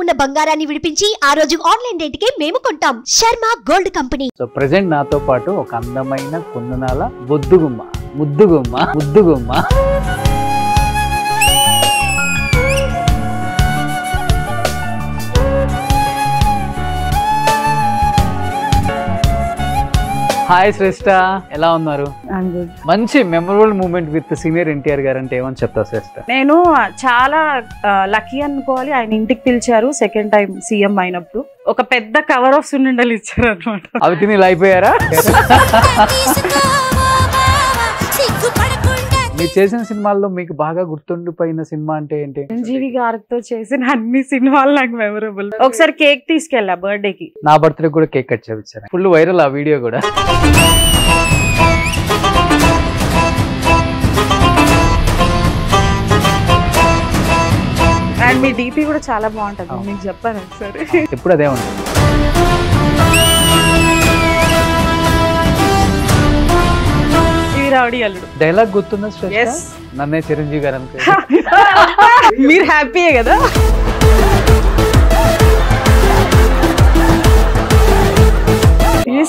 ఉన్న బంగారాన్ని విడిపించి ఆ రోజు ఆన్లైన్ రేటుకే మేము కొంటాం. Sharma gold company. So present నాతో పాటు ఒక అందమైన కుందనాల ముద్దుగుమ్మ. హాయ్ శ్రేష్ఠ, ఎలా ఉన్నారు? మంచి memorable moment with senior NTR garu అంటే ఏమని చెప్తా శ్రేష్ఠ? నేను చాలా లక్కీ అనుకోవాలి, ఆయన ఇంటికి పిలిచారు సెకండ్ టైం సీఎం అయినప్పుడు. ఒక పెద్ద కవర్ ఆఫ్ సున్నుండలు ఇచ్చారు అనమాట. అవి తిని ఇలా అయిపోయారా? మీరు చేసిన సినిమాల్లో మీకు బాగా గుర్తుండిపోయిన సినిమా అంటే ఏంటి? చిరంజీవి గారితో చేసిన అన్ని సినిమాలు నాకు మెమరబుల్. ఒకసారి కేక్ తీసుకెళ్ళా బర్త్డే కి. నా బర్త్డే కూడా కేక్ కట్ చేయించారు. ఫుల్ వైరల్ ఆ వీడియో కూడా. అండ్ మీ డీపీ కూడా చాలా బాగుంటది, మీకు చెప్పాను సరే. ఎప్పుడు అదే ఉంటుంది. డైలాగ్ గుర్తుందా శ్రేష్ఠ? నన్నే చిరంజీవి గారు అనుకో. మీరు హ్యాపీయే కదా?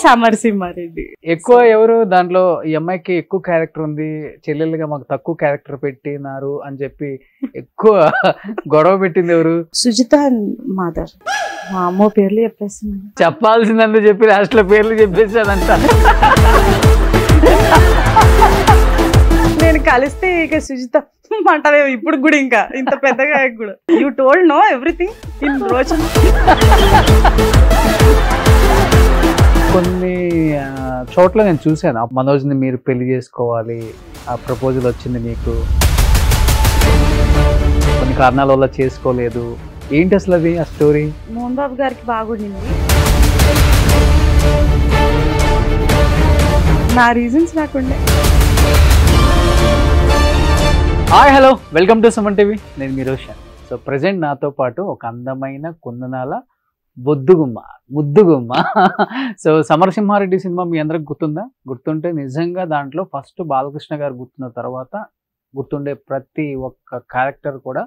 సమరసింహారెడ్డి ఎక్కువ ఎవరు దాంట్లో ఈ అమ్మాయికి ఎక్కువ క్యారెక్టర్ ఉంది, చెల్లెలుగా మాకు తక్కువ క్యారెక్టర్ పెట్టినారు అని చెప్పి ఎక్కువ గొడవ పెట్టింది ఎవరు? సుజిత మాదర్. మా అమ్మో పేర్లు చెప్పేస్తున్నా. చెప్పాల్సిందని చెప్పి లాస్ట్ లో పేర్లు చెప్పేసాదంట. నేను కలిస్తే ఇక సుజిత అంటారే ఇప్పుడు కూడా, ఇంకా ఇంత పెద్దగా కూడా. You told know everything in రోజు. కొన్ని చోట్ల నేను చూసాను, మనోజ్ని మీరు పెళ్లి చేసుకోవాలి, ఆ ప్రపోజల్ వచ్చింది మీకు, కొన్ని కారణాల వల్ల చేసుకోలేదు. ఏంటి అసలు అది ఆ స్టోరీ? మోహన్ బాబు గారికి బాగుండింది, నా రీజన్స్ నాకుండే. Hi hello, welcome to Suman TV. నేను మీ రోషన్. సో ప్రెసెంట్ నాతో పాటు ఒక అందమైన కుందనాల ముద్దుగుమ్మ. సో సమరసింహారెడ్డి సినిమా మీ అందరికి గుర్తుందా? గుర్తుంటే నిజంగా దాంట్లో ఫస్ట్ బాలకృష్ణ గారు గుర్తున్న తర్వాత గుర్తుండే ప్రతి ఒక్క క్యారెక్టర్ కూడా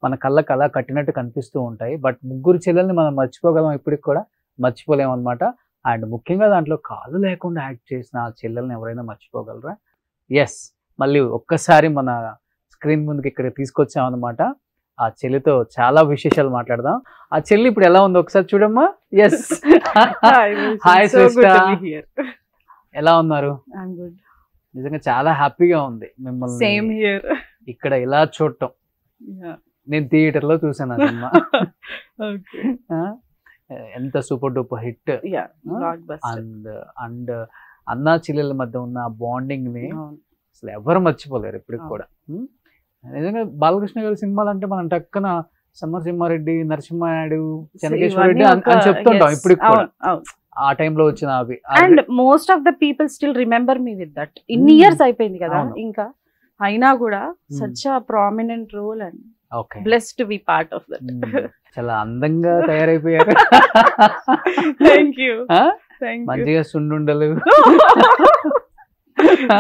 మన కళ్ళకు అలా కట్టినట్టు కనిపిస్తూ ఉంటాయి. బట్ ముగ్గురు చెల్లెల్ని మనం మర్చిపోగలం, ఇప్పటికి కూడా మర్చిపోలేము అనమాట. అండ్ ముఖ్యంగా దాంట్లో కాళ్ళు లేకుండా యాక్ట్ చేసిన ఆ చెల్లెల్ని ఎవరైనా మర్చిపోగలరా? ఎస్, మళ్ళీ ఒక్కసారి మన స్క్రీన్ ముందుకి ఇక్కడ తీసుకొచ్చామన్నమాట. ఆ చెల్లితో చాలా విశేషాలు మాట్లాడదాం. ఆ చెల్లి ఇప్పుడు ఎలా ఉందో ఒకసారి చూడమ్మా. ఎస్, హాయ్ శ్రేష్ఠ, ఎలా ఉన్నారు? నిజంగా చాలా హ్యాపీగా ఉంది మిమ్మల్ని ఇక్కడ ఇలా చూడటం. నేను థియేటర్ లో చూసాను ఆ సినిమా. ఎంత సూపర్ డూపర్ హిట్. అండ్ అన్నా చెల్లెల మధ్య ఉన్న బాండింగ్ ని అసలు ఎవరు మర్చిపోలేరు ఇప్పటికి కూడా. నిజంగా బాలకృష్ణ గారి సినిమాలు అంటే మనం టక్కన సమరసింహారెడ్డి, నరసింహానాయుడు, చెన్నకేశ్వర రెడ్డి అని చెప్తుంటాం ఇప్పటికి కూడా. ఆ టైంలో వచ్చిన అవి. And most of the people still remember me with that. ఇన్ని ఇయర్స్ అయిపోయింది కదా, ఇంకా అయినా కూడా such a prominent role and blessed to be part of that. చాలా అందంగా తయారైపోయారు. Thank you. మంచిగా సున్నుండలు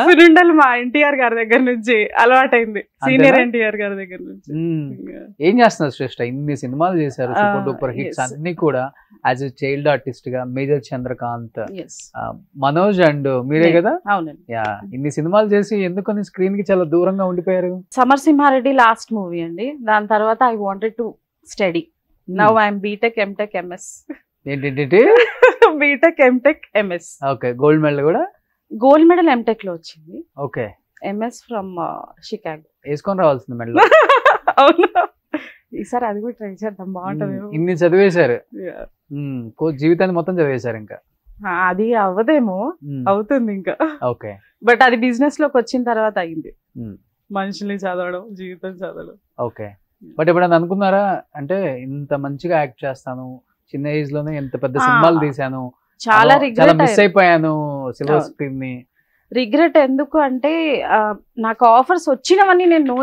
సున్నుండలు మా ఎన్టీఆర్ గారి దగ్గర నుంచి అలవాటైంది, సీనియర్ ఎన్టీఆర్ గారి దగ్గర నుంచి. ఏం చేస్తున్నారు శ్రేష్ఠ? ఇన్ని సినిమాలు చేశారు, సూపర్ డూపర్ హిట్స్ అన్ని కూడా. యాజ్ ఎ చైల్డ్ ఆర్టిస్ట్ గా మేజర్ చంద్రకాంత్, మనోజ్ అండ్ మీరే కదా. యా, ఇన్ని సినిమాలు చేసి ఎందుకని స్క్రీన్ కి చాలా దూరంగా ఉండిపోయారు? సమరసింహారెడ్డి లాస్ట్ మూవీ అండి. దాని తర్వాత I wanted to study. Now I'm BTech MTech MS. ఏంటి? BTech MTech MS. Okay, gold medal కూడా? గోల్డ్ మెడల్ ఎంటెక్ లో వచ్చింది. Okay, MS from Chicago. వేసుకొని రావాల్సింది మెడల్. అవును, ఈసారి అది కూడా ట్రై చేద్దాం, బాగుంటది. ఇన్ని చదివేశారు, జీవితాన్ని మొత్తం చదివేశారు. ఇంకా అది అవ్వదేమో, అవుతుంది ఇంకా. ఓకే, బట్ అది బిజినెస్ లోకి వచ్చిన తర్వాత అయింది. మనుషుల్ని చదవడం, జీవితం చదవడం. ఓకే, బట్ ఎప్పుడైనా అనుకున్నారా అంటే ఇంత మంచిగా యాక్ట్ చేస్తాను, చిన్న ఏజ్ లోనే ఎంత పెద్ద సినిమాలు తీసాను, చాలా మిస్ అయిపోయాను సిల్వర్ స్క్రీన్ ని? రిగ్రెట్ ఎందుకు అంటే, నాకు ఆఫర్స్ వచ్చినవన్నీ నేను నో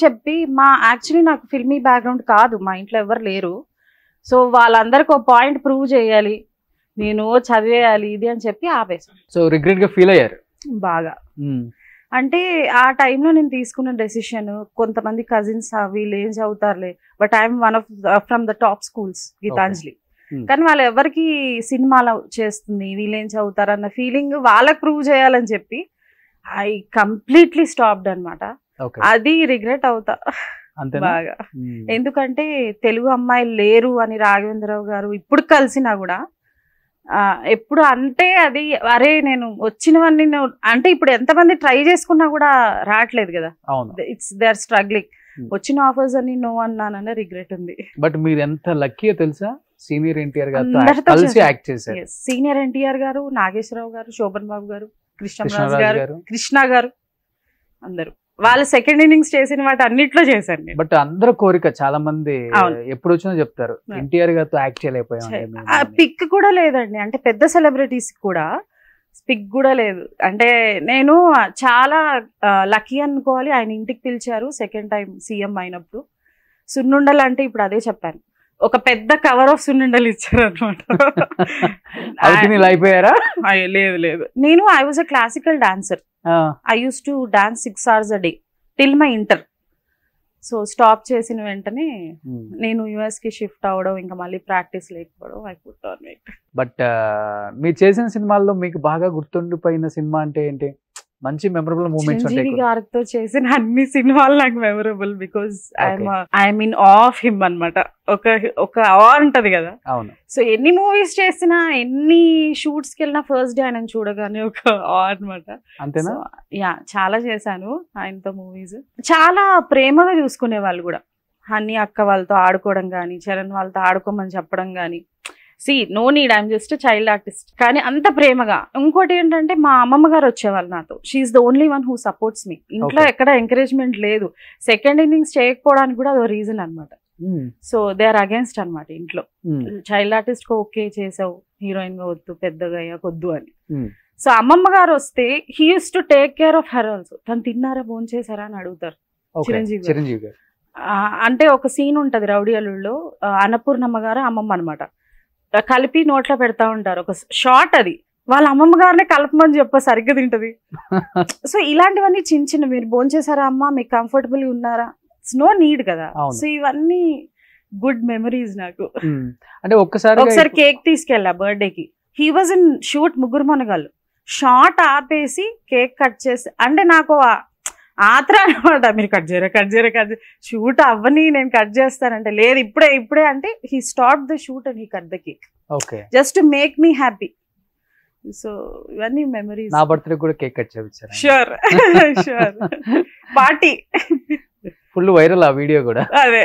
చెప్పి యాక్చువల్లీ నాకు ఫిల్మీ బ్యాక్గ్రౌండ్ కాదు, మా ఇంట్లో ఎవరు లేరు. సో వాళ్ళందరికి ఒక పాయింట్ ప్రూవ్ చేయాలి, నేను చదివేయాలి ఇది అని చెప్పి ఆపేసాను. సో రిగ్రెట్ గా ఫీల్ అయ్యారు బాగా. అంటే ఆ టైంలో నేను తీసుకున్న డెసిషన్, కొంతమంది కజిన్స్ వీళ్ళు ఏం చదువుతారులే, but I'm one of from the top schools Geetanjali. కానీ వాళ్ళు ఎవరికి సినిమాలో చేస్తుంది, వీళ్ళేం చదువుతారు అన్న ఫీలింగ్ వాళ్ళకి ప్రూవ్ చేయాలని చెప్పి ఐ కంప్లీట్లీ స్టాప్డ్ అనమాట. అది రిగ్రెట్ అవుతా బాగా. ఎందుకంటే తెలుగు అమ్మాయిలు లేరు అని రాఘవేంద్రరావు గారు ఇప్పుడు కలిసినా కూడా ఎప్పుడు అంటే అది అరే నేను వచ్చినవన్నీ అంటే ఇప్పుడు ఎంతమంది ట్రై చేసుకున్నా కూడా రావట్లేదు కదా, ఇట్స్ దే ఆర్ స్ట్రగ్లింగ్. వచ్చిన ఆఫర్స్ అన్ని నో అన్నానన్న రిగ్రెట్ ఉంది. బట్ మీరు ఎంత లక్కీ తెలుసా, సీనియర్ ఎన్టీఆర్ గారు కలిసి యాక్ట్ చేశారు. సీనియర్ ఎన్టీఆర్ గారు, నాగేశ్వరరావు గారు, శోభన్ బాబు గారు, కృష్ణరాజు గారు, కృష్ణ గారు, అందరూ వాళ్ళు సెకండ్ ఇన్నింగ్స్ చేసిన వాటి అన్నిట్లో చేశారు. బట్ అందరూ కోరిక, చాలా మంది ఎప్పుడు వచ్చినా చెప్తారు ఎన్టీఆర్ గారితో యాక్ట్ చేయలేకపోయాం. పిక్ కూడా లేదండి, అంటే పెద్ద సెలబ్రిటీస్ కూడా పిక్ కూడా లేదు. అంటే నేను చాలా లక్కీ అనుకోవాలి, ఆయన ఇంటికి పిలిచారు సెకండ్ టైం సీఎం అయినప్పుడు. సున్నుండలు అంటే ఇప్పుడు అదే చెప్పాను, ఒక పెద్ద కవర్ ఆఫ్ సున్నుండలు ఇచ్చారు అనమాట. అయిపోయారా? లేదు లేదు, నేను I was a classical dancer. I used to dance 6 hours a day till my inter. So stop చేసిన వెంటనే నేను యుఎస్ కి షిఫ్ట్ అవడం, ఇంకా మళ్ళీ ప్రాక్టీస్ లేకపోవడం, I put on weight. But మీరు చేసిన సినిమాల్లో మీకు బాగా గుర్తుండిపోయిన సినిమా అంటే ఏంటి? మంచి మెమరబుల్ మూమెంట్స్ ఉంటాయి. చిరంజీవి గారితో చేసిన అన్ని సినిమాలు నాకు memorable, because I'm in of him అనమాట. ఒక ఆ ఉంటది కదా. అవును. సో ఎన్ని మూవీస్ చేసినా, ఎన్ని షూట్స్ కి వెళ్ళినా ఫస్ట్ డే ఆయన చూడగానే ఒక ఆ అనమాట. అంతేనా? యా, చాలా చేశాను ఆయనతో మూవీస్. చాలా ప్రేమగా చూసుకునే వాళ్ళు కూడా. హనీ అక్క వాళ్ళతో ఆడుకోవడం కానీ, చరణ్ వాళ్ళతో ఆడుకోమని చెప్పడం కానీ, no need, I'm just child artist, కానీ అంత ప్రేమగా. ఇంకోటి ఏంటంటే మా అమ్మమ్మ గారు వచ్చేవాళ్ళు నాతో, she's the only one who supports me. ఇంట్లో ఎక్కడ ఎంకరేజ్మెంట్ లేదు, సెకండ్ ఇన్నింగ్స్ చేయకపోవడానికి కూడా అదో రీజన్ అనమాట. సో దే ఆర్ అగేన్స్ట్ అనమాట ఇంట్లో. చైల్డ్ ఆర్టిస్ట్ కు ఓకే చేసావు, హీరోయిన్ గా వద్దు, పెద్దగా అయ్యాకొద్దు అని. సో అమ్మమ్మ గారు వస్తే he use to take care of her also. తను తిన్నారా, భోజనం చేశారా అని అడుగుతారు చిరంజీవి గారు. అంటే ఒక సీన్ ఉంటది రౌడీ అల్లుడులో, అన్నపూర్ణమ్మ గారు అమ్మమ్మ అనమాట, కలిపి నోట్లో పెడతా ఉంటారు. ఒక షార్ట్ అది, వాళ్ళ అమ్మమ్మ గారినే కలపమని చెప్ప సరిగ్గా తింటది. సో ఇలాంటివన్నీ చిన్న చిన్న, మీరు భోంచేసారా అమ్మ, మీకు కంఫర్టబుల్ ఉన్నారా, ఇట్స్ నో నీడ్ కదా. సో ఇవన్నీ గుడ్ మెమరీస్ నాకు. అంటే ఒకసారి కేక్ తీసుకెళ్ళా బర్త్డేకి, హీ వాజ్ ఇన్ షూట్ ముగ్గురు మనగాళ్ళు, షార్ట్ ఆపేసి కేక్ కట్ చేసి, అంటే నాకు ఆత్ర అనమాట, మీరు కట్ చేయరా షూట్ అవ్వని నేను కట్ చేస్తానంటే, లేదు ఇప్పుడే అంటే he stop the shoot and he cut the cake just to make me happy. So ఇవన్నీ మెమరీస్. నా బర్త్డే కూడా కేక్ కట్ చేయించారు. Sure sure, party full viral ఆ వీడియో కూడా. అదే,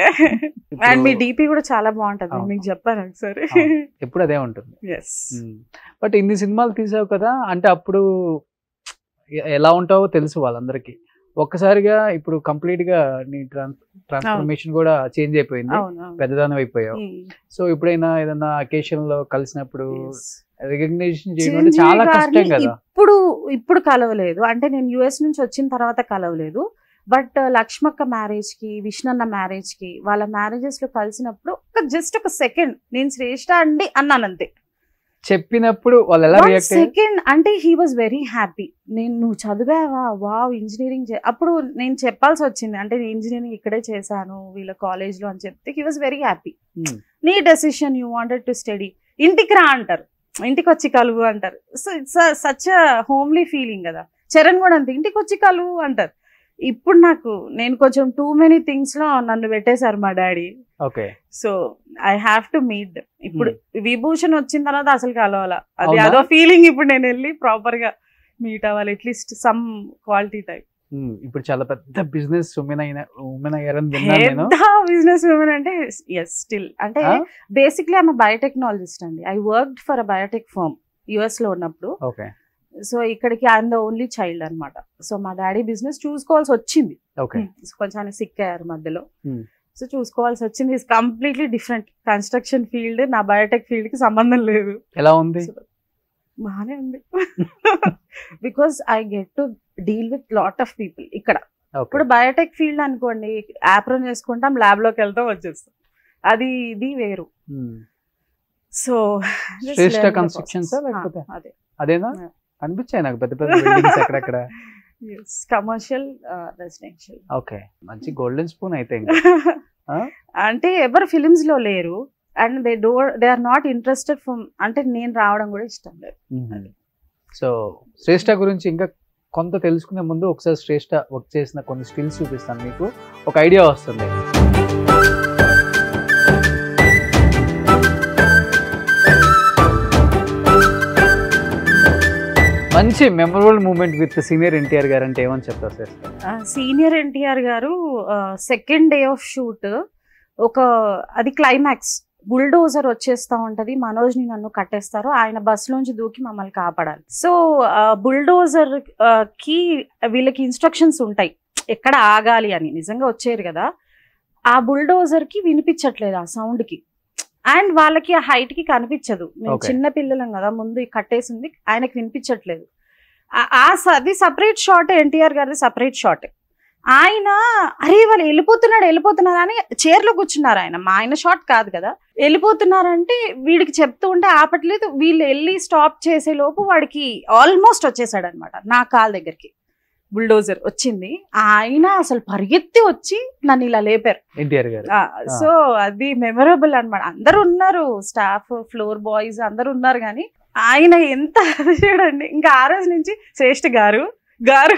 అండ్ మీ డీపీ కూడా చాలా బాగుంటది, మీకు చెప్పాను ఒకసారి. ఎప్పుడు అదే ఉంటుంది. బట్ ఇన్ని సినిమాలు తీసావు కదా, అంటే అప్పుడు ఎలా ఉంటావో తెలుసు వాళ్ళందరికీ. ఒక్కసారిగా ఇప్పుడు కంప్లీట్ గా నీ ట్రాన్స్ఫర్మేషన్ కూడా చేంజ్ అయిపోయింది, పెద్దదానం అయిపోయావు. సో ఎప్పుడైనా ఏదైనా అకేషన్ లో కలిసినప్పుడు రికగ్నిషన్ చేయడం చాలా కష్టం కదా. ఇప్పుడు కలవలేదు, అంటే నేను యుఎస్ నుంచి వచ్చిన తర్వాత కలవలేదు. బట్ లక్ష్మక్క మ్యారేజ్ కి, విష్ణన్న మ్యారేజ్ కి, వాళ్ళ మ్యారేజెస్ లో కలిసినప్పుడు జస్ట్ ఒక సెకండ్ నేను శ్రేష్ఠ అండి అన్నాను అంతే. చెప్పినప్పుడు వాళ్ళు ఎలా రియాక్ట్ అయ్యారు? సెకండ్ అంటే హీ వాజ్ వెరీ హ్యాపీ. నువ్వు చదివావా, వావ్ ఇంజనీరింగ్. అప్పుడు నేను చెప్పాల్సి వచ్చింది, అంటే ఇంజనీరింగ్ ఇక్కడే చేశాను వీళ్ళ కాలేజ్ లో అని చెప్తే హీ వాజ్ వెరీ హ్యాపీ. నీ decision, you wanted to study, ఇంటికి రా అంటారు, ఇంటికి వచ్చి కలువు అంటారు. So it's such a homely feeling కదా. చరణ్ కూడా అంతే, ఇంటికి వచ్చి కలువు అంటారు. ఇప్పుడు నేను కొంచెం టూ మెనీ థింగ్స్ లో నన్ను పెట్టేశారు మా daddy. Okay, so I have to meet. ఇప్పుడు విభూషణ్ వచ్చిన తర్వాత అసలు కలవాలా, అది అదో ఫీలింగ్. ఇప్పుడు నేను వెళ్ళి ప్రాపర్ గా మీట్ అవ్వాలి, అట్లీస్ట్ సమ్ క్వాలిటీ టైప్. ఇప్పుడు చాలా పెద్ద బిజినెస్ ఉమెన్ అయ్యారని బిజినెస్ ఉమెన్ అంటే ఎస్ స్టిల్, అంటే బేసిక్లీ ఐఎమ్ బయోటెక్నాలజిస్ట్ అండి. I worked for a biotech firm US లో ఉన్నప్పుడు. ఓకే, సో ఇక్కడికి ఐఎమ్ ద ఓన్లీ చైల్డ్ అనమాట. సో మా డాడీ బిజినెస్ చూసుకోవాల్సి వచ్చింది, కొంచెం సిక్ అయ్యారు మధ్యలో. సో చూసుకోవాల్సి వచ్చింది. It's completely different construction field, నా బయోటెక్ ఫీల్డ్ కి సంబంధం లేదు. ఎలా ఉంది? బాగానే ఉంది, because I get to deal with lot of people ఇక్కడ. ఇప్పుడు బయోటెక్ ఫీల్డ్ అనుకోండి, యాప్రోన్ చేసుకుంటాం, ల్యాబ్ లోకి వెళ్తాం, వచ్చేస్తాం, అది ఇది వేరు. సో శ్రేష్ఠ కన్స్ట్రక్షన్స్ అదేనా అనిపించాయి నాకు, పెద్ద పెద్ద బిల్డింగ్స్ అక్కడక్కడ. Commercial, residential. ఓకే, మంచి గోల్డెన్ స్పూన్ అయితే ఇంకా. అంటే ఎవరు ఫిలిమ్స్ లో లేరు and they are not interested from, అంటే నేను రావడం కూడా ఇష్టం లేదు. సో శ్రేష్ఠ గురించి ఇంకా కొంత తెలుసుకునే ముందు ఒకసారి శ్రేష్ఠ వర్క్ చేసిన కొన్ని స్కిల్స్ చూపిస్తాను, మీకు ఒక ఐడియా వస్తుంది. మంచి memorable moment with senior NTR garu అంటే ఏమని చెప్తారు sir? Senior NTR garu second day of shoot, అది క్లైమాక్స్, బుల్డోజర్ వచ్చేస్తా ఉంటది, మనోజ్ ని నన్ను కట్టేస్తారు, ఆయన బస్సులోంచి దూకి మమ్మల్ని కాపాడాలి. సో బుల్డోజర్ కి వీళ్ళకి ఇన్స్ట్రక్షన్స్ ఉంటాయి ఎక్కడ ఆగాలి అని, నిజంగా వచ్చారు కదా, ఆ బుల్డోజర్ కి వినిపించట్లేదు ఆ సౌండ్ కి, అండ్ వాళ్ళకి ఆ హైట్ కి కనిపించదు, మేము చిన్న పిల్లలం కదా, ముందు కట్టేసింది ఆయనకి వినిపించట్లేదు. అది సపరేట్ షాట్, ఎన్టీఆర్ గారిది సపరేట్ షాట్. ఆయన అరే వాళ్ళు వెళ్ళిపోతున్నాడు అని చైర్లో కూర్చున్నారు ఆయన, మా ఆయన షాట్ కాదు కదా, వెళ్ళిపోతున్నారంటే వీడికి చెప్తూ ఉంటే ఆపట్లేదు, వీళ్ళు వెళ్ళి స్టాప్ చేసే లోపు వాడికి ఆల్మోస్ట్ వచ్చేసాడు అనమాట నా కాల్ దగ్గరికి, బుల్డోజర్ వచ్చింది, ఆయన అసలు పరిగెత్తి వచ్చి నన్ను ఇలా లేపారు ఎన్టీఆర్ గారు. సో అది మెమరబుల్ అనమాట. అందరు ఉన్నారు, స్టాఫ్, ఫ్లోర్ బాయ్స్ అందరు ఉన్నారు, కానీ ఆయన ఎంత చూడండి. ఇంకా ఆ రోజు నుంచి శ్రేష్ఠ గారు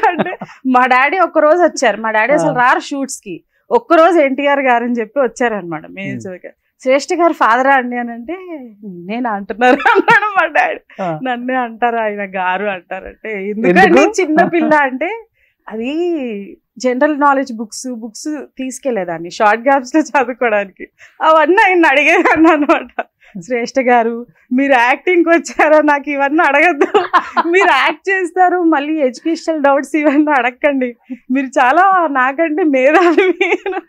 అంటే మా డాడీ ఒక్కరోజు వచ్చారు, మా డాడీ అసలు రారు షూట్స్ కి, ఒక్కరోజు ఎన్టీఆర్ గారు అని చెప్పి వచ్చారనమాట. మేము శ్రేష్ఠ గారు ఫాదరా అండి అని అంటే నేను అంటున్నారు అన్నాడు మా డాడీ. నన్నే అంటారు ఆయన గారు అంటారంటే ఎందుకంటే చిన్న పిల్ల అంటే అది జనరల్ నాలెడ్జ్ బుక్స్ తీసుకెళ్లేదాన్ని షార్ట్ గ్యాప్స్ లో చదువుకోవడానికి, అవన్నీ ఆయన అడిగేదాన్ని అనమాట. శ్రేష్ఠ గారు మీరు యాక్టింగ్ వచ్చారా, నాకు ఇవన్నీ అడగద్దు, మీరు యాక్ట్ చేస్తారు, మళ్ళీ ఎడ్యుకేషనల్ డౌట్స్ ఇవన్నీ అడగండి, మీరు చాలా నాకంటే మేధావి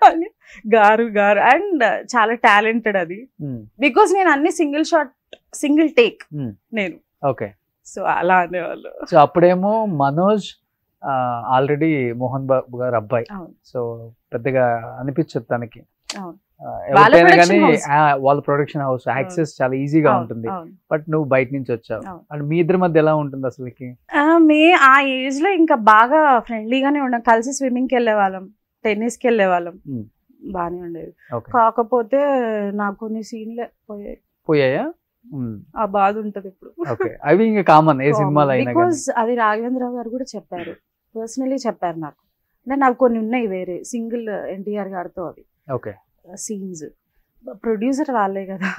అని గారు అండ్ చాలా టాలెంటెడ్ అది, బికాస్ నేను అన్ని సింగిల్ టేక్ నేను. ఓకే, సో అలా అనేవాళ్ళు. సో అప్పుడేమో మనోజ్ ఆల్రెడీ మోహన్ బాబు గారు అబ్బాయి, సో పెద్దగా అనిపించదు తనకి, ఎవరికైనా కానీ వాళ్ళ ప్రొడక్షన్ హౌస్ యాక్సెస్ చాలా ఈజీగా ఉంటుంది, బట్ నువ్వు బయట నుంచి వచ్చావు, అండ్ మీ ఇద్దరి మధ్య ఎలా ఉంటుంది అసలుకి? ఆ ఏజ్ లో ఇంకా బాగా ఫ్రెండ్లీగానే ఉన్నాం, కలిసి స్విమ్మింగ్ కి వెళ్ళేవాళ్ళం, టెన్నిస్ కి వెళ్ళేవాళ్ళం, బానే ఉండేది. కాకపోతే నాకు కొన్ని సీన్లే పోయాయా, ఆ బాధ ఉంటది ఇప్పుడు. అవి ఇంకా కామన్ ఏ సినిమాలో అయినా, బికాజ్ అది రాఘవేంద్రరావు గారు కూడా చెప్పారు, పర్సనలీ చెప్పారు నాకు, అంటే నాకు కొన్ని ఉన్నాయి వేరే సింగిల్ ఎన్టీఆర్ గారితో అవి సీన్స్, ప్రొడ్యూసర్ వాళ్ళే కదా,